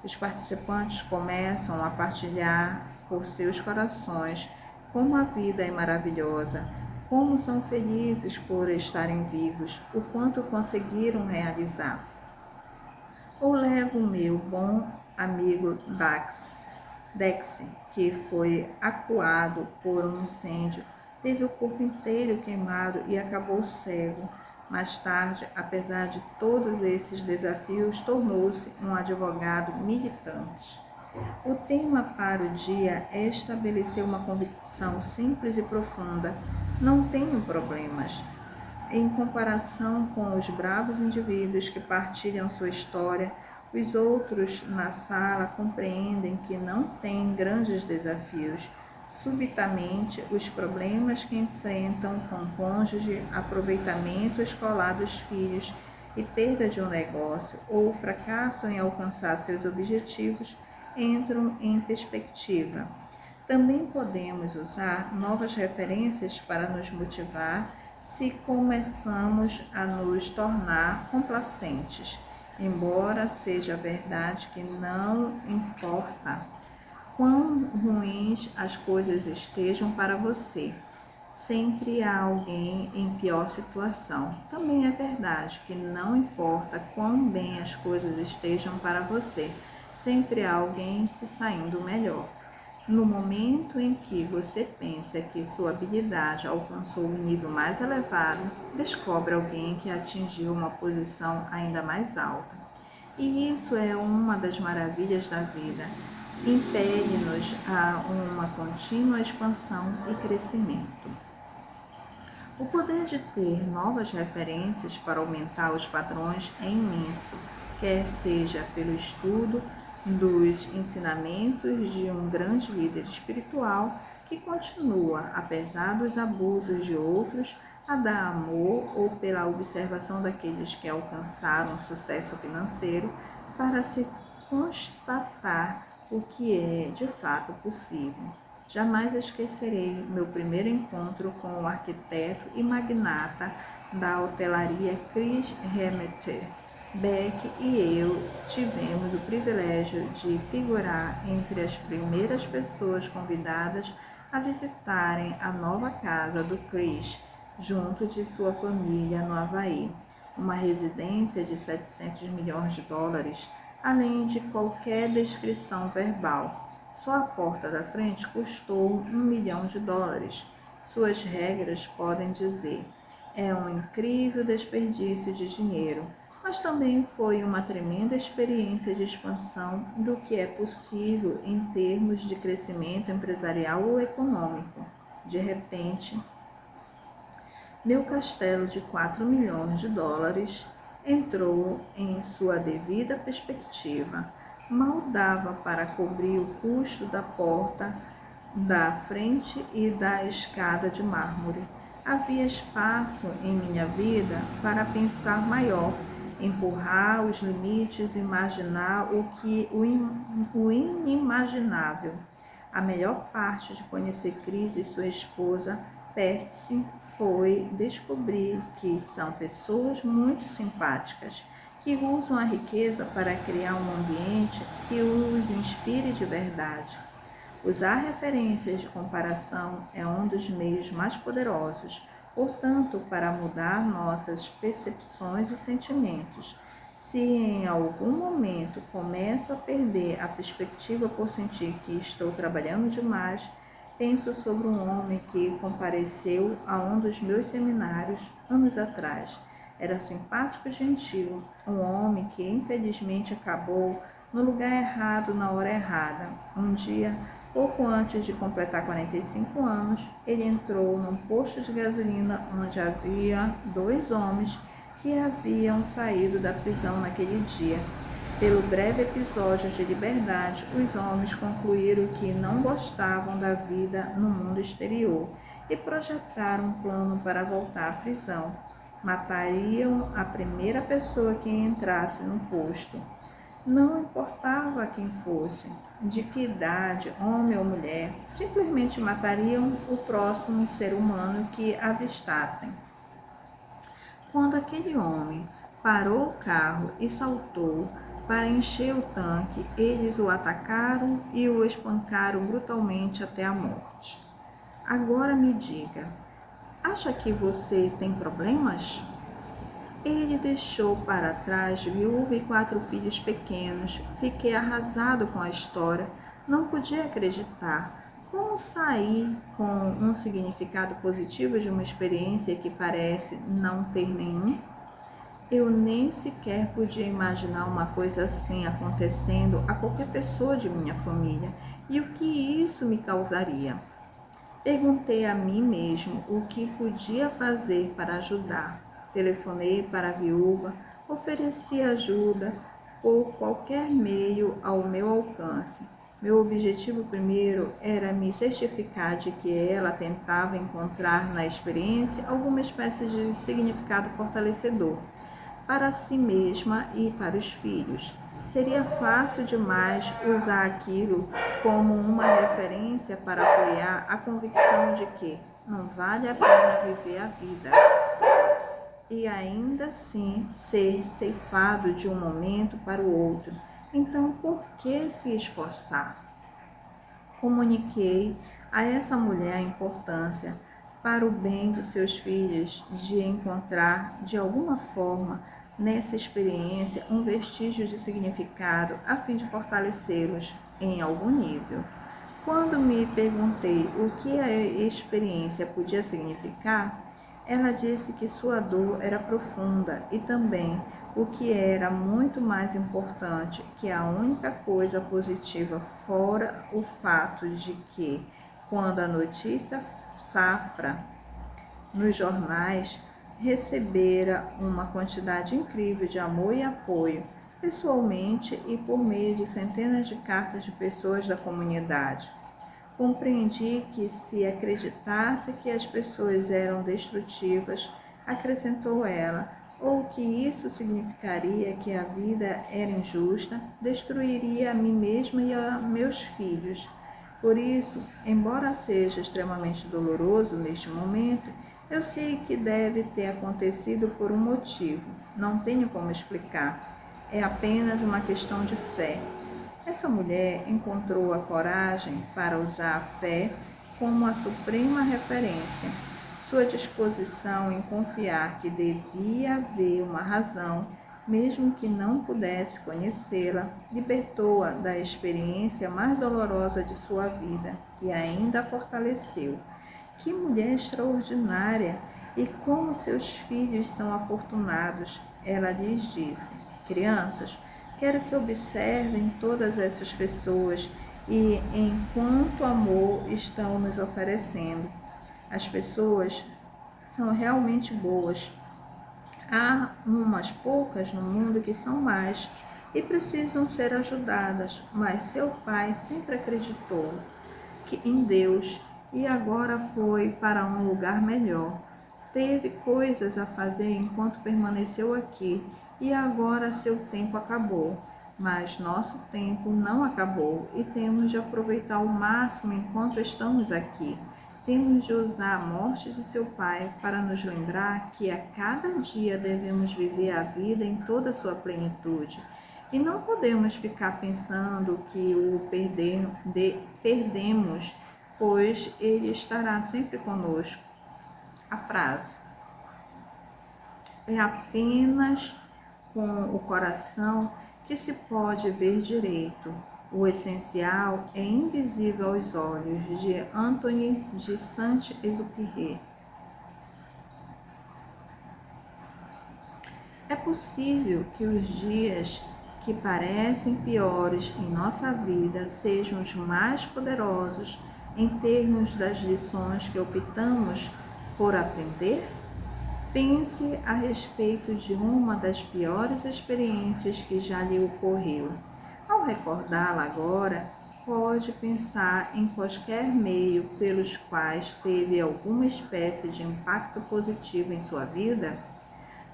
Os participantes começam a partilhar por seus corações como a vida é maravilhosa, como são felizes por estarem vivos, o quanto conseguiram realizar. Ou levo o meu bom amigo Dex, que foi acuado por um incêndio, teve o corpo inteiro queimado e acabou cego. Mais tarde, apesar de todos esses desafios, tornou-se um advogado militante. O tema para o dia é estabelecer uma convicção simples e profunda. Não tenho problemas. Em comparação com os bravos indivíduos que partilham sua história, os outros na sala compreendem que não têm grandes desafios. Subitamente, os problemas que enfrentam com cônjuge, aproveitamento escolar dos filhos e perda de um negócio, ou fracasso em alcançar seus objetivos, entram em perspectiva. Também podemos usar novas referências para nos motivar se começamos a nos tornar complacentes, embora seja verdade que não importa quão ruins as coisas estejam para você, sempre há alguém em pior situação. Também é verdade que não importa quão bem as coisas estejam para você, sempre há alguém se saindo melhor. No momento em que você pensa que sua habilidade alcançou um nível mais elevado, descobre alguém que atingiu uma posição ainda mais alta. E isso é uma das maravilhas da vida. Impele-nos a uma contínua expansão e crescimento. O poder de ter novas referências para aumentar os padrões é imenso, quer seja pelo estudo dos ensinamentos de um grande líder espiritual que continua, apesar dos abusos de outros, a dar amor, ou pela observação daqueles que alcançaram sucesso financeiro para se constatar o que é de fato possível. Jamais esquecerei meu primeiro encontro com o arquiteto e magnata da hotelaria Chris Remeter. Beck e eu tivemos o privilégio de figurar entre as primeiras pessoas convidadas a visitarem a nova casa do Chris, junto de sua família no Havaí, uma residência de 700 milhões de dólares, além de qualquer descrição verbal. Só a porta da frente custou $1 milhão. Suas regras podem dizer: é um incrível desperdício de dinheiro, mas também foi uma tremenda experiência de expansão do que é possível em termos de crescimento empresarial ou econômico. De repente, meu castelo de $4 milhões entrou em sua devida perspectiva. Mal dava para cobrir o custo da porta da frente e da escada de mármore. Havia espaço em minha vida para pensar maior, empurrar os limites, imaginar o inimaginável. A melhor parte de conhecer Chris e sua esposa, Patsy, foi descobrir que são pessoas muito simpáticas, que usam a riqueza para criar um ambiente que os inspire de verdade. Usar referências de comparação é um dos meios mais poderosos, portanto, para mudar nossas percepções e sentimentos. Se em algum momento começo a perder a perspectiva por sentir que estou trabalhando demais, penso sobre um homem que compareceu a um dos meus seminários anos atrás. Era simpático e gentil, um homem que infelizmente acabou no lugar errado na hora errada. Um dia, pouco antes de completar 45 anos, ele entrou num posto de gasolina onde havia 2 homens que haviam saído da prisão naquele dia. Pelo breve episódio de liberdade, os homens concluíram que não gostavam da vida no mundo exterior e projetaram um plano para voltar à prisão. Matariam a primeira pessoa que entrasse no posto. Não importava quem fosse, de que idade, homem ou mulher, simplesmente matariam o próximo ser humano que avistassem. Quando aquele homem parou o carro e saltou para encher o tanque. Eles o atacaram e o espancaram brutalmente até a morte. Agora me diga, acha que você tem problemas? Ele deixou para trás viúva e 4 filhos pequenos. Fiquei arrasado com a história. Não podia acreditar. Como sair com um significado positivo de uma experiência que parece não ter nenhum? Eu nem sequer podia imaginar uma coisa assim acontecendo a qualquer pessoa de minha família e o que isso me causaria. Perguntei a mim mesmo o que podia fazer para ajudar. Telefonei para a viúva, ofereci ajuda por qualquer meio ao meu alcance. Meu objetivo primeiro era me certificar de que ela tentava encontrar na experiência alguma espécie de significado fortalecedor para si mesma e para os filhos. Seria fácil demais usar aquilo como uma referência para apoiar a convicção de que não vale a pena viver a vida e ainda assim ser ceifado de um momento para o outro. Então, por que se esforçar? Comuniquei a essa mulher a importância para o bem de seus filhos de encontrar de alguma forma nessa experiência um vestígio de significado a fim de fortalecê-los em algum nível. Quando me perguntei o que a experiência podia significar, ela disse que sua dor era profunda e também, o que era muito mais importante, que a única coisa positiva fora o fato de que, quando a notícia safra nos jornais, recebera uma quantidade incrível de amor e apoio, pessoalmente e por meio de centenas de cartas de pessoas da comunidade. Compreendi que se acreditasse que as pessoas eram destrutivas, acrescentou ela, ou que isso significaria que a vida era injusta, destruiria a mim mesma e a meus filhos. Por isso, embora seja extremamente doloroso neste momento, eu sei que deve ter acontecido por um motivo. Não tenho como explicar. É apenas uma questão de fé. Essa mulher encontrou a coragem para usar a fé como a suprema referência. Sua disposição em confiar que devia haver uma razão, mesmo que não pudesse conhecê-la, libertou-a da experiência mais dolorosa de sua vida e ainda a fortaleceu. Que mulher extraordinária! E como seus filhos são afortunados! Ela lhes disse: crianças, quero que observem todas essas pessoas e em quanto amor estão nos oferecendo. As pessoas são realmente boas. Há umas poucas no mundo que são más e precisam ser ajudadas, mas seu pai sempre acreditou em Deus e agora foi para um lugar melhor. Teve coisas a fazer enquanto permaneceu aqui e agora seu tempo acabou. Mas nosso tempo não acabou e temos de aproveitar ao máximo enquanto estamos aqui. Temos de usar a morte de seu pai para nos lembrar que a cada dia devemos viver a vida em toda a sua plenitude. E não podemos ficar pensando que o perdemos, pois ele estará sempre conosco. A frase é apenas com o coração que se pode ver direito. O essencial é invisível aos olhos, de Anthony de Saint-Exupéry. É possível que os dias que parecem piores em nossa vida sejam os mais poderosos em termos das lições que optamos por aprender? Pense a respeito de uma das piores experiências que já lhe ocorreu. Ao recordá-la agora, pode pensar em quaisquer meio pelos quais teve alguma espécie de impacto positivo em sua vida?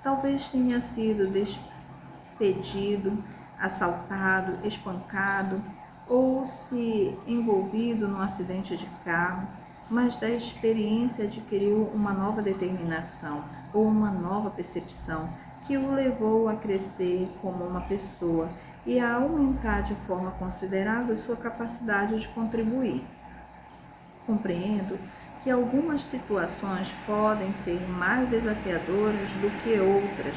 Talvez tenha sido despedido, assaltado, espancado ou se envolvido num acidente de carro, mas da experiência adquiriu uma nova determinação ou uma nova percepção que o levou a crescer como uma pessoa e a aumentar de forma considerável sua capacidade de contribuir. Compreendo que algumas situações podem ser mais desafiadoras do que outras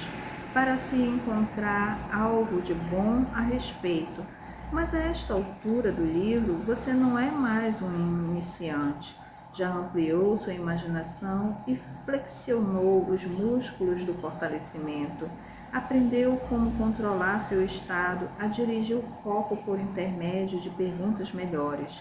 para se encontrar algo de bom a respeito, mas a esta altura do livro você não é mais um iniciante. Já ampliou sua imaginação e flexionou os músculos do fortalecimento. Aprendeu como controlar seu estado, a dirigir o foco por intermédio de perguntas melhores.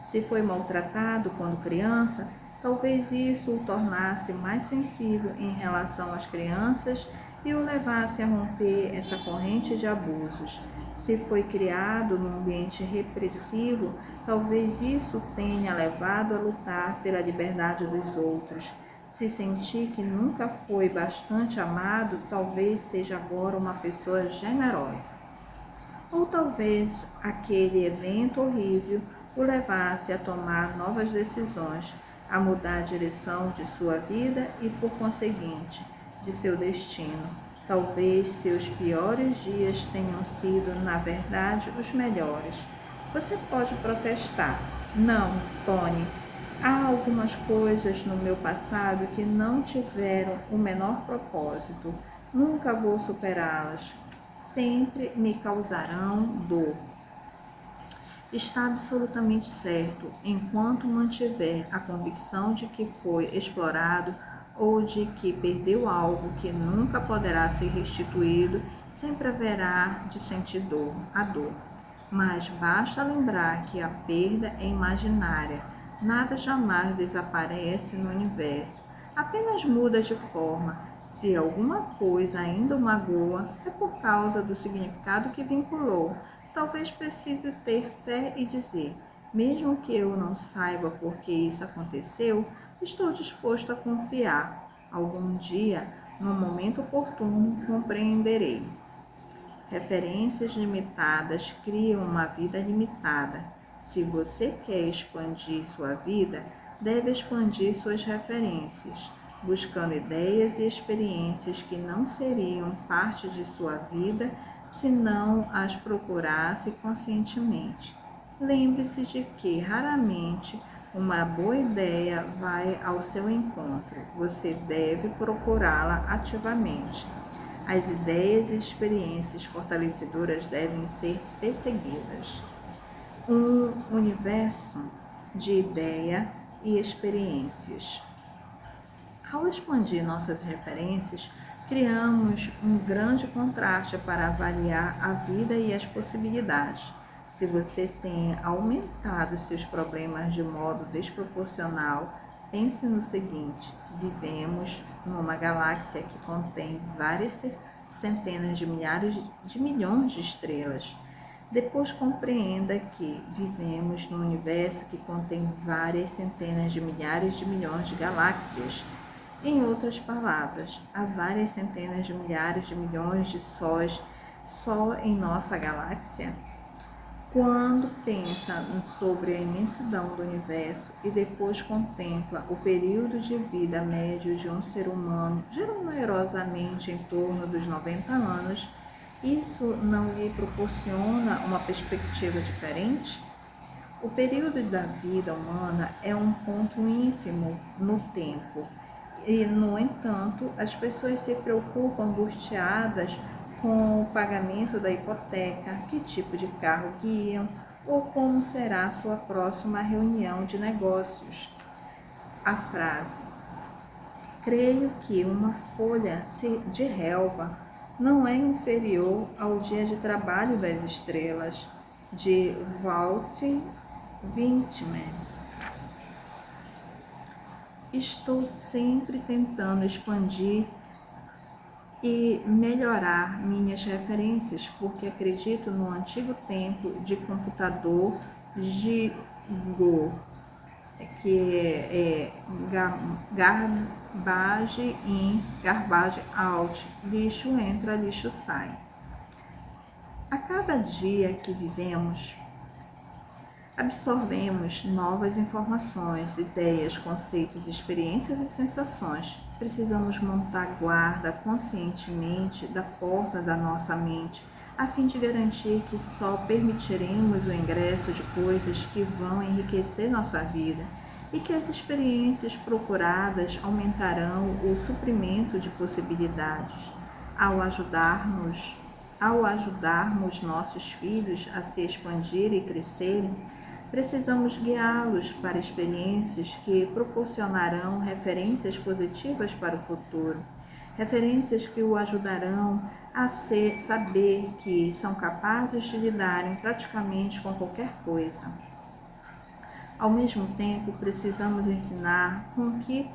Se foi maltratado quando criança, talvez isso o tornasse mais sensível em relação às crianças e o levasse a romper essa corrente de abusos. Se foi criado num ambiente repressivo, talvez isso tenha levado a lutar pela liberdade dos outros. Se sentir que nunca foi bastante amado, talvez seja agora uma pessoa generosa. Ou talvez aquele evento horrível o levasse a tomar novas decisões, a mudar a direção de sua vida e, por conseguinte, de seu destino. Talvez seus piores dias tenham sido, na verdade, os melhores. Você pode protestar. Não, Tony, há algumas coisas no meu passado que não tiveram o menor propósito. Nunca vou superá-las. Sempre me causarão dor. Está absolutamente certo, enquanto mantiver a convicção de que foi explorado ou de que perdeu algo que nunca poderá ser restituído, sempre haverá de sentir a dor. Mas basta lembrar que a perda é imaginária, nada jamais desaparece no universo, apenas muda de forma. Se alguma coisa ainda o magoa, é por causa do significado que vinculou. Talvez precise ter fé e dizer, mesmo que eu não saiba por que isso aconteceu, estou disposto a confiar. Algum dia, no momento oportuno, compreenderei. Referências limitadas criam uma vida limitada. Se você quer expandir sua vida, deve expandir suas referências, buscando ideias e experiências que não seriam parte de sua vida se não as procurasse conscientemente. Lembre-se de que, raramente, uma boa ideia vai ao seu encontro. Você deve procurá-la ativamente. As ideias e experiências fortalecedoras devem ser perseguidas. Um universo de ideia e experiências. Ao expandir nossas referências, criamos um grande contraste para avaliar a vida e as possibilidades. Se você tem aumentado seus problemas de modo desproporcional, pense no seguinte: vivemos numa galáxia que contém várias centenas de milhares de milhões de estrelas. Depois compreenda que vivemos num universo que contém várias centenas de milhares de milhões de galáxias. Em outras palavras, há várias centenas de milhares de milhões de sóis só em nossa galáxia. Quando pensa sobre a imensidão do universo e depois contempla o período de vida médio de um ser humano, generosamente em torno dos 90 anos, isso não lhe proporciona uma perspectiva diferente? O período da vida humana é um ponto ínfimo no tempo. E, no entanto, as pessoas se preocupam angustiadas com o pagamento da hipoteca, que tipo de carro guiam ou como será sua próxima reunião de negócios. A frase, creio que uma folha de relva não é inferior ao dia de trabalho das estrelas, de Walt Whitman. Estou sempre tentando expandir e melhorar minhas referências, porque acredito no antigo tempo de computador Gigo, que é garbage in, garbage out, lixo entra, lixo sai. A cada dia que vivemos, absorvemos novas informações, ideias, conceitos, experiências e sensações. precisamos montar guarda conscientemente da porta da nossa mente, a fim de garantir que só permitiremos o ingresso de coisas que vão enriquecer nossa vida e que as experiências procuradas aumentarão o suprimento de possibilidades. Ao ajudarmos nossos filhos a se expandirem e crescerem, precisamos guiá-los para experiências que proporcionarão referências positivas para o futuro, referências que o ajudarão a saber que são capazes de lidarem praticamente com qualquer coisa. Ao mesmo tempo, precisamos ensinar com que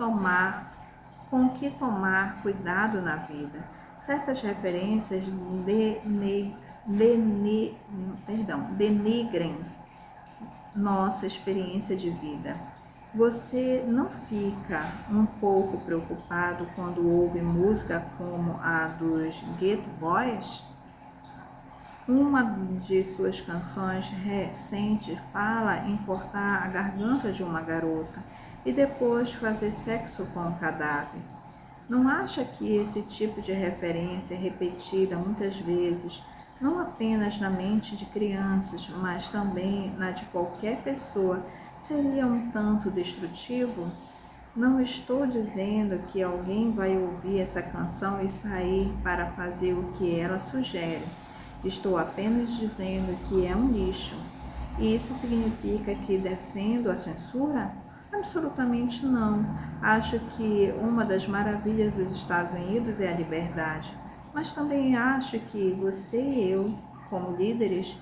tomar cuidado na vida. Certas referências denigrem nossa experiência de vida. Você não fica um pouco preocupado quando ouve música como a dos Get Boys? Uma de suas canções recentes fala em cortar a garganta de uma garota e depois fazer sexo com um cadáver. Não acha que esse tipo de referência repetida muitas vezes, não apenas na mente de crianças, mas também na de qualquer pessoa, seria um tanto destrutivo? Não estou dizendo que alguém vai ouvir essa canção e sair para fazer o que ela sugere. Estou apenas dizendo que é um lixo. E isso significa que defendo a censura? Absolutamente não. Acho que uma das maravilhas dos Estados Unidos é a liberdade. Mas também acho que você e eu, como líderes,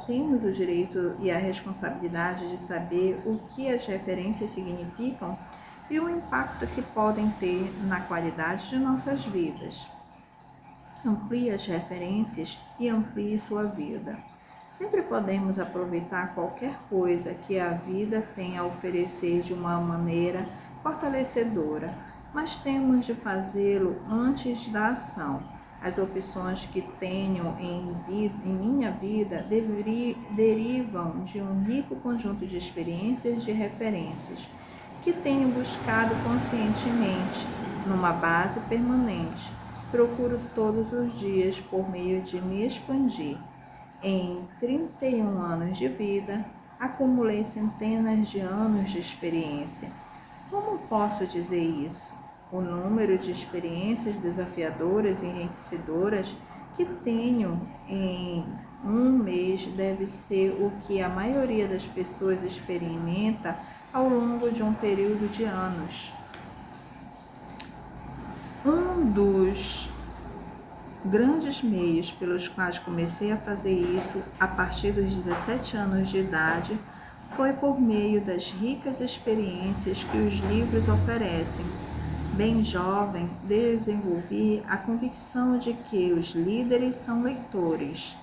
temos o direito e a responsabilidade de saber o que as referências significam e o impacto que podem ter na qualidade de nossas vidas. Amplie as referências e amplie sua vida. Sempre podemos aproveitar qualquer coisa que a vida tem a oferecer de uma maneira fortalecedora, mas temos de fazê-lo antes da ação. As opções que tenho em minha vida derivam de um rico conjunto de experiências de referências que tenho buscado conscientemente, numa base permanente. Procuro todos os dias por meio de me expandir. Em 31 anos de vida, acumulei centenas de anos de experiência. Como posso dizer isso? O número de experiências desafiadoras e enriquecedoras que tenho em um mês deve ser o que a maioria das pessoas experimenta ao longo de um período de anos. Um dos grandes meios pelos quais comecei a fazer isso a partir dos 17 anos de idade foi por meio das ricas experiências que os livros oferecem. Bem jovem, desenvolvi a convicção de que os líderes são leitores.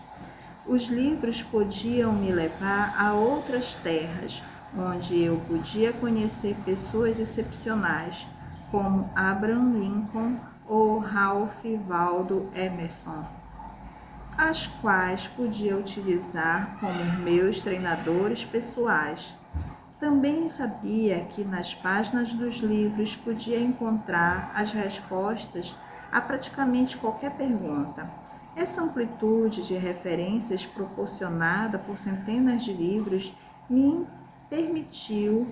Os livros podiam me levar a outras terras, onde eu podia conhecer pessoas excepcionais, como Abraham Lincoln ou Ralph Waldo Emerson, as quais podia utilizar como meus treinadores pessoais. Também sabia que nas páginas dos livros podia encontrar as respostas a praticamente qualquer pergunta. Essa amplitude de referências proporcionada por centenas de livros me permitiu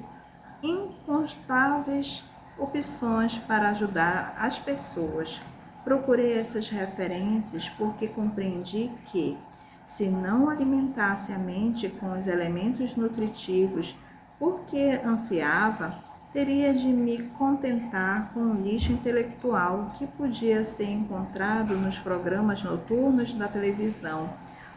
incontáveis opções para ajudar as pessoas. Procurei essas referências porque compreendi que, se não alimentasse a mente com os elementos nutritivos porque ansiava, teria de me contentar com o lixo intelectual que podia ser encontrado nos programas noturnos da televisão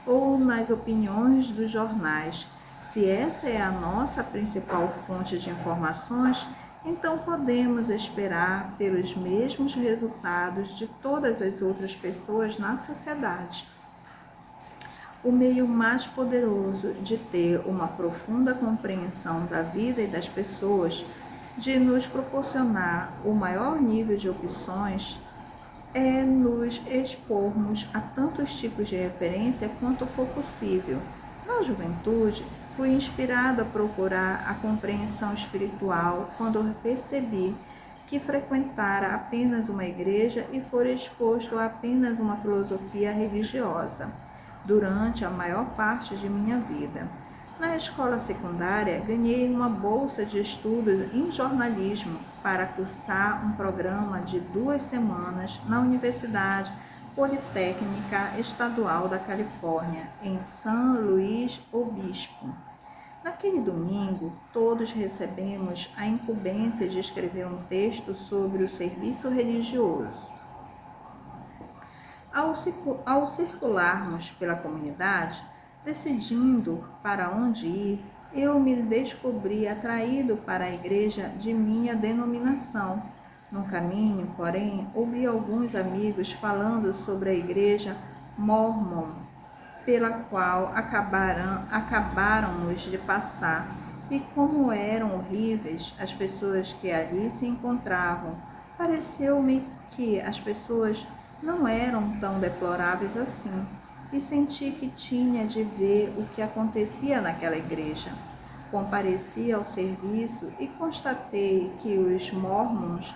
ou nas opiniões dos jornais. Se essa é a nossa principal fonte de informações, então podemos esperar pelos mesmos resultados de todas as outras pessoas na sociedade. O meio mais poderoso de ter uma profunda compreensão da vida e das pessoas, de nos proporcionar o maior nível de opções, é nos expormos a tantos tipos de referência quanto for possível. Na juventude, fui inspirado a procurar a compreensão espiritual quando percebi que frequentara apenas uma igreja e fora exposto a apenas uma filosofia religiosa durante a maior parte de minha vida. Na escola secundária, ganhei uma bolsa de estudos em jornalismo para cursar um programa de 2 semanas na Universidade Politécnica Estadual da Califórnia, em São Luís Obispo. Naquele domingo, todos recebemos a incumbência de escrever um texto sobre o serviço religioso. Ao circularmos pela comunidade, decidindo para onde ir, eu me descobri atraído para a igreja de minha denominação. No caminho, porém, ouvi alguns amigos falando sobre a igreja Mormon, pela qual acabáramos de passar, e como eram horríveis as pessoas que ali se encontravam. Pareceu-me que as pessoas não eram tão deploráveis assim, e senti que tinha de ver o que acontecia naquela igreja. Compareci ao serviço e constatei que os mormons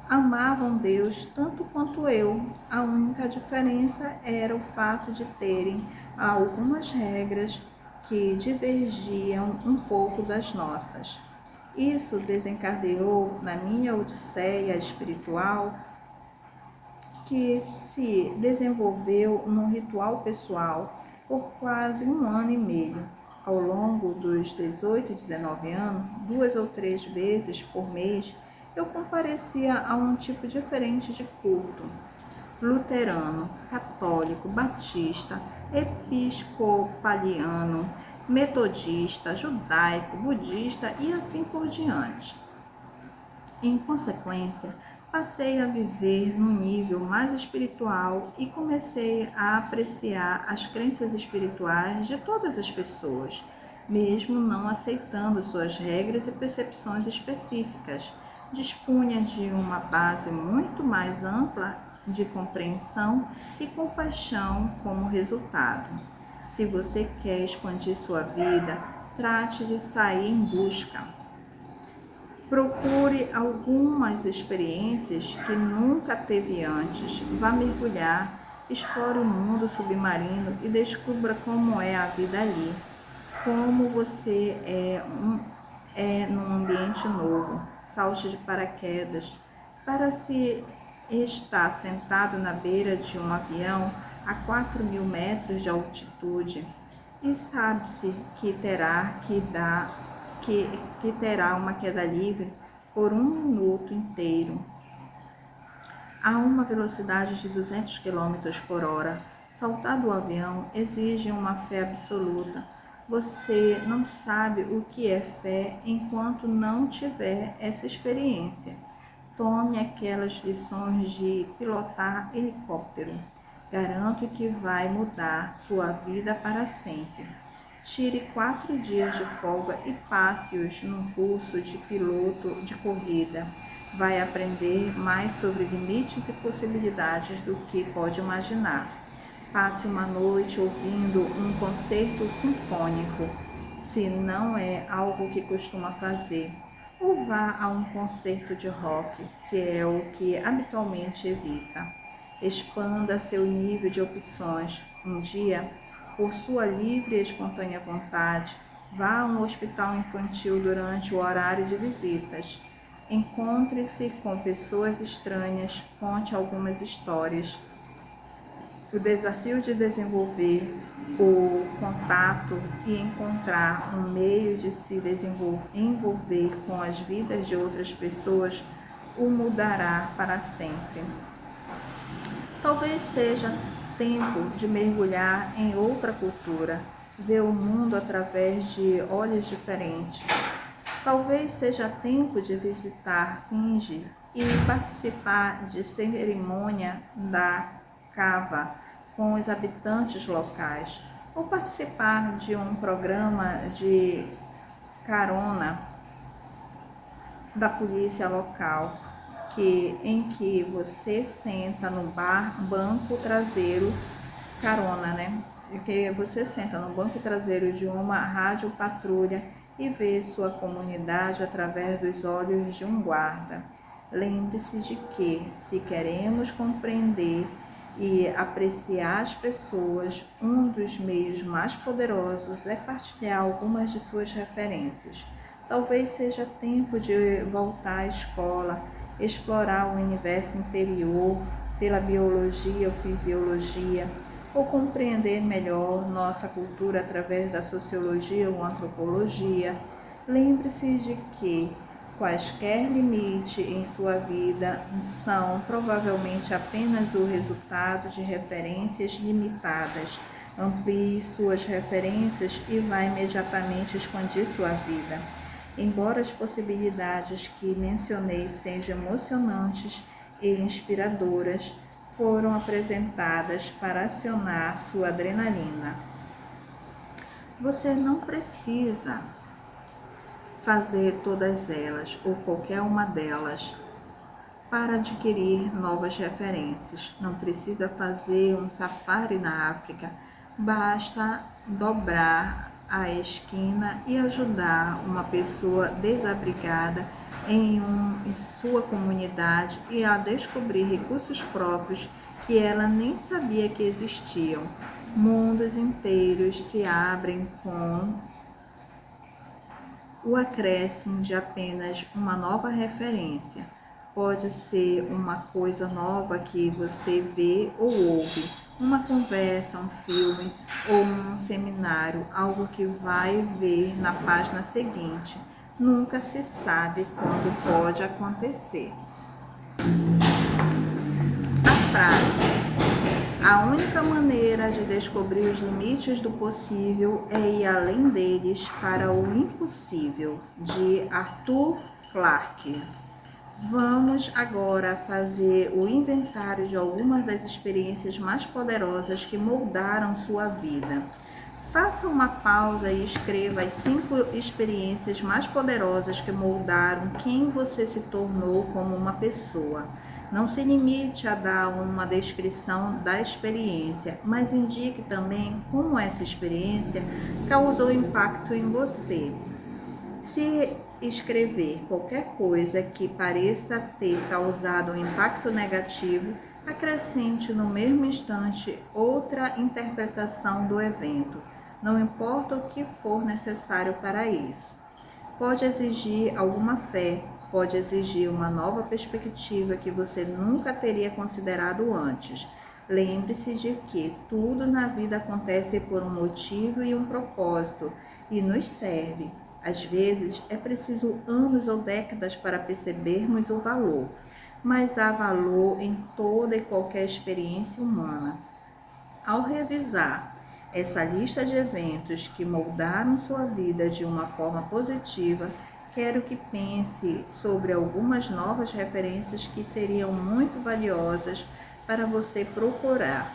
amavam Deus tanto quanto eu. A única diferença era o fato de terem algumas regras que divergiam um pouco das nossas. Isso desencadeou na minha odisseia espiritual, que se desenvolveu num ritual pessoal por quase 1 ano e meio. Ao longo dos 18 e 19 anos, 2 ou 3 vezes por mês, eu comparecia a um tipo diferente de culto: luterano, católico, batista, episcopaliano, metodista, judaico, budista e assim por diante. Em consequência, passei a viver num nível mais espiritual e comecei a apreciar as crenças espirituais de todas as pessoas, mesmo não aceitando suas regras e percepções específicas. Dispunha de uma base muito mais ampla de compreensão e compaixão como resultado. Se você quer expandir sua vida, trate de sair em busca. Procure algumas experiências que nunca teve antes. Vá mergulhar, explore o mundo submarino e descubra como é a vida ali. Como você é num ambiente novo. Salte de paraquedas. Para se estar sentado na beira de um avião a 4.000 metros de altitude, e sabe-se que terá uma queda livre por 1 minuto inteiro a uma velocidade de 200 km por hora. Saltar do avião exige uma fé absoluta. Você não sabe o que é fé enquanto não tiver essa experiência. Tome aquelas lições de pilotar helicóptero. Garanto que vai mudar sua vida para sempre. Tire 4 dias de folga e passe-os num curso de piloto de corrida. Vai aprender mais sobre limites e possibilidades do que pode imaginar. Passe uma noite ouvindo um concerto sinfônico, se não é algo que costuma fazer. Ou vá a um concerto de rock, se é o que habitualmente evita. Expanda seu nível de opções. Um dia, por sua livre e espontânea vontade, vá a um hospital infantil durante o horário de visitas. Encontre-se com pessoas estranhas, conte algumas histórias. O desafio de desenvolver o contato e encontrar um meio de se envolver com as vidas de outras pessoas o mudará para sempre. Talvez seja tempo de mergulhar em outra cultura, ver o mundo através de olhos diferentes. Talvez seja tempo de visitar Fiji e participar de cerimônia da cava com os habitantes locais, ou participar de um programa de carona da polícia local, em que você senta no banco traseiro, que você senta no banco traseiro de uma rádio patrulha e vê sua comunidade através dos olhos de um guarda. Lembre-se de que, se queremos compreender e apreciar as pessoas, um dos meios mais poderosos é partilhar algumas de suas referências. Talvez seja tempo de voltar à escola, explorar o universo interior pela biologia ou fisiologia, ou compreender melhor nossa cultura através da sociologia ou antropologia. Lembre-se de que quaisquer limites em sua vida são provavelmente apenas o resultado de referências limitadas. Amplie suas referências e vá imediatamente expandir sua vida. Embora as possibilidades que mencionei sejam emocionantes e inspiradoras, foram apresentadas para acionar sua adrenalina. Você não precisa fazer todas elas ou qualquer uma delas para adquirir novas referências. Não precisa fazer um safari na África, basta dobrar a esquina e ajudar uma pessoa desabrigada em sua comunidade e a descobrir recursos próprios que ela nem sabia que existiam. Mundos inteiros se abrem com o acréscimo de apenas uma nova referência. Pode ser uma coisa nova que você vê ou ouve, uma conversa, um filme ou um seminário, algo que vai ver na página seguinte. Nunca se sabe quando pode acontecer. A frase: a única maneira de descobrir os limites do possível é ir além deles para o impossível, de Arthur Clarke. Vamos agora fazer o inventário de algumas das experiências mais poderosas que moldaram sua vida. Faça uma pausa e escreva as 5 experiências mais poderosas que moldaram quem você se tornou como uma pessoa. Não se limite a dar uma descrição da experiência, mas indique também como essa experiência causou impacto em você. Se escrever qualquer coisa que pareça ter causado um impacto negativo, acrescente no mesmo instante outra interpretação do evento, não importa o que for necessário para isso. Pode exigir alguma fé, pode exigir uma nova perspectiva que você nunca teria considerado antes. Lembre-se de que tudo na vida acontece por um motivo e um propósito e nos serve. Às vezes é preciso anos ou décadas para percebermos o valor, mas há valor em toda e qualquer experiência humana. Ao revisar essa lista de eventos que moldaram sua vida de uma forma positiva, quero que pense sobre algumas novas referências que seriam muito valiosas para você procurar.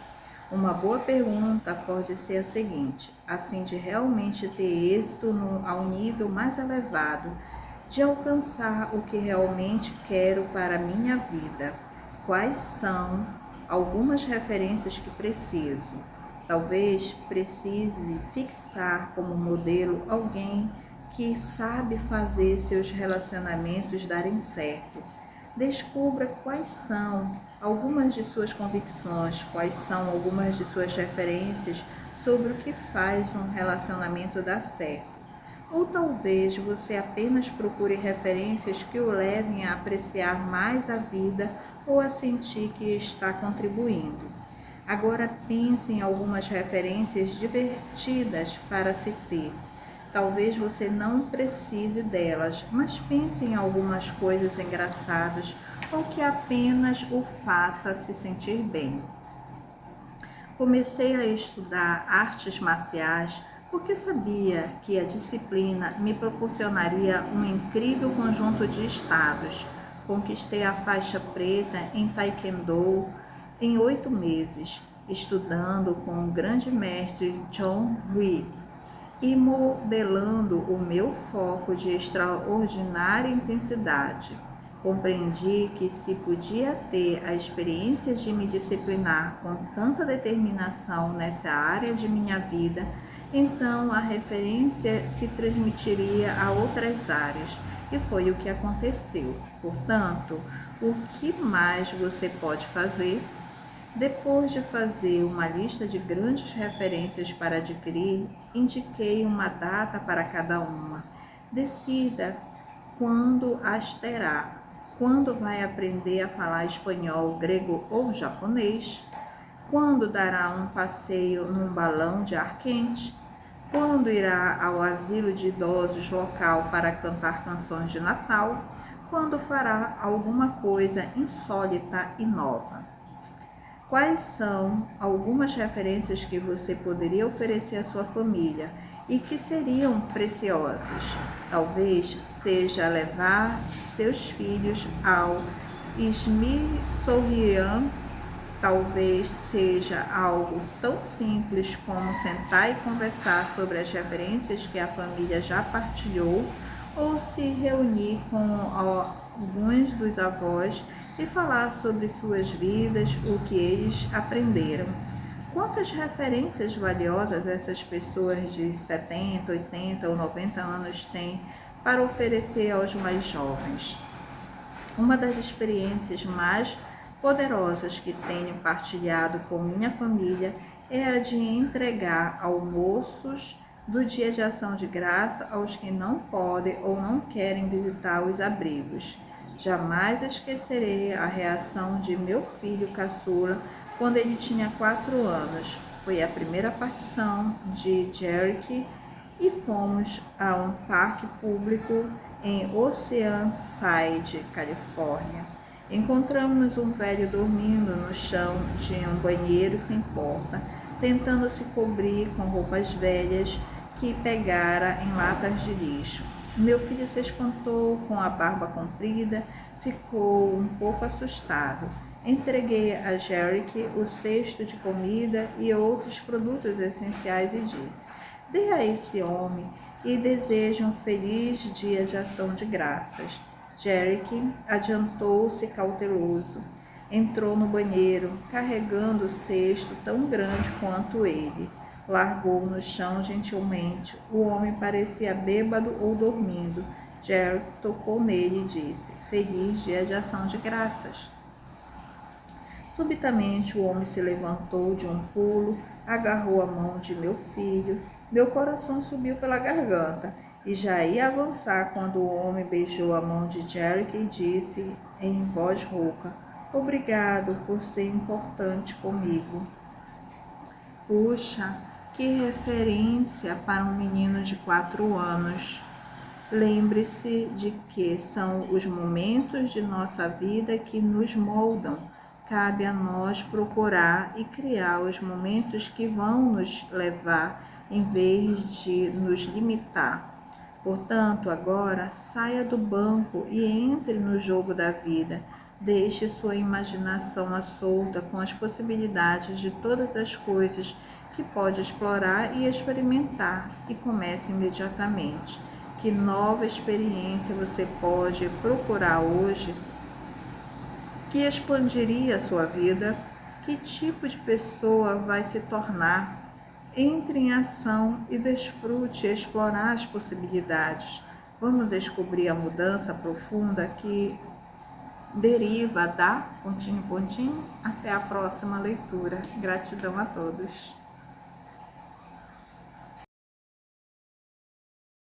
Uma boa pergunta pode ser a seguinte: a fim de realmente ter êxito ao nível mais elevado, de alcançar o que realmente quero para a minha vida, quais são algumas referências que preciso? Talvez precise fixar como modelo alguém que sabe fazer seus relacionamentos darem certo. Descubra quais são algumas de suas convicções, quais são algumas de suas referências sobre o que faz um relacionamento dar certo. Ou talvez você apenas procure referências que o levem a apreciar mais a vida ou a sentir que está contribuindo. Agora pense em algumas referências divertidas para se ter. Talvez você não precise delas, mas pense em algumas coisas engraçadas ou que apenas o faça se sentir bem. Comecei a estudar artes marciais porque sabia que a disciplina me proporcionaria um incrível conjunto de estados. Conquistei a faixa preta em Taekwondo em 8 meses, estudando com o grande mestre John Wee e modelando o meu foco de extraordinária intensidade. Compreendi que se podia ter a experiência de me disciplinar com tanta determinação nessa área de minha vida, então a referência se transmitiria a outras áreas, e foi o que aconteceu. Portanto, O que mais você pode fazer? Depois de fazer uma lista de grandes referências para adquirir, indiquei uma data para cada uma. Decida quando as terá. Quando vai aprender a falar espanhol, grego ou japonês? Quando dará um passeio num balão de ar quente? Quando irá ao asilo de idosos local para cantar canções de Natal? Quando fará alguma coisa insólita e nova? Quais são algumas referências que você poderia oferecer à sua família e que seriam preciosas? Talvez seja levar seus filhos ao Smithsonian. Talvez seja algo tão simples como sentar e conversar sobre as referências que a família já partilhou, ou se reunir com alguns dos avós e falar sobre suas vidas, o que eles aprenderam. Quantas referências valiosas essas pessoas de 70, 80 ou 90 anos têm para oferecer aos mais jovens? Uma das experiências mais poderosas que tenho partilhado com minha família é a de entregar almoços do Dia de Ação de Graça aos que não podem ou não querem visitar os abrigos. Jamais esquecerei a reação de meu filho caçula quando ele tinha 4 anos. Foi a primeira partição de Jericho e fomos a um parque público em Oceanside, Califórnia. Encontramos um velho dormindo no chão de um banheiro sem porta, tentando se cobrir com roupas velhas que pegara em latas de lixo. Meu filho se espantou com a barba comprida, ficou um pouco assustado. Entreguei a Jerick o cesto de comida e outros produtos essenciais e disse: "Dê a esse homem e deseje um feliz dia de ação de graças." Jerick adiantou-se cauteloso. Entrou no banheiro, carregando o cesto tão grande quanto ele. Largou no chão gentilmente. O homem parecia bêbado ou dormindo. Jerick tocou nele e disse: "Feliz dia de ação de graças." Subitamente o homem se levantou de um pulo, agarrou a mão de meu filho. Meu coração subiu pela garganta e já ia avançar quando o homem beijou a mão de Jerick e disse em voz rouca: "Obrigado por ser importante comigo." Puxa, que referência para um menino de 4 anos. Lembre-se de que são os momentos de nossa vida que nos moldam. Cabe a nós procurar e criar os momentos que vão nos levar em vez de nos limitar. Portanto, agora saia do banco e entre no jogo da vida. Deixe sua imaginação à solta com as possibilidades de todas as coisas que pode explorar e experimentar e comece imediatamente. Que nova experiência você pode procurar hoje que expandiria a sua vida? Que tipo de pessoa vai se tornar? Entre em ação e desfrute explorar as possibilidades. Vamos descobrir a mudança profunda que deriva da ... Até a próxima leitura. Gratidão a todos.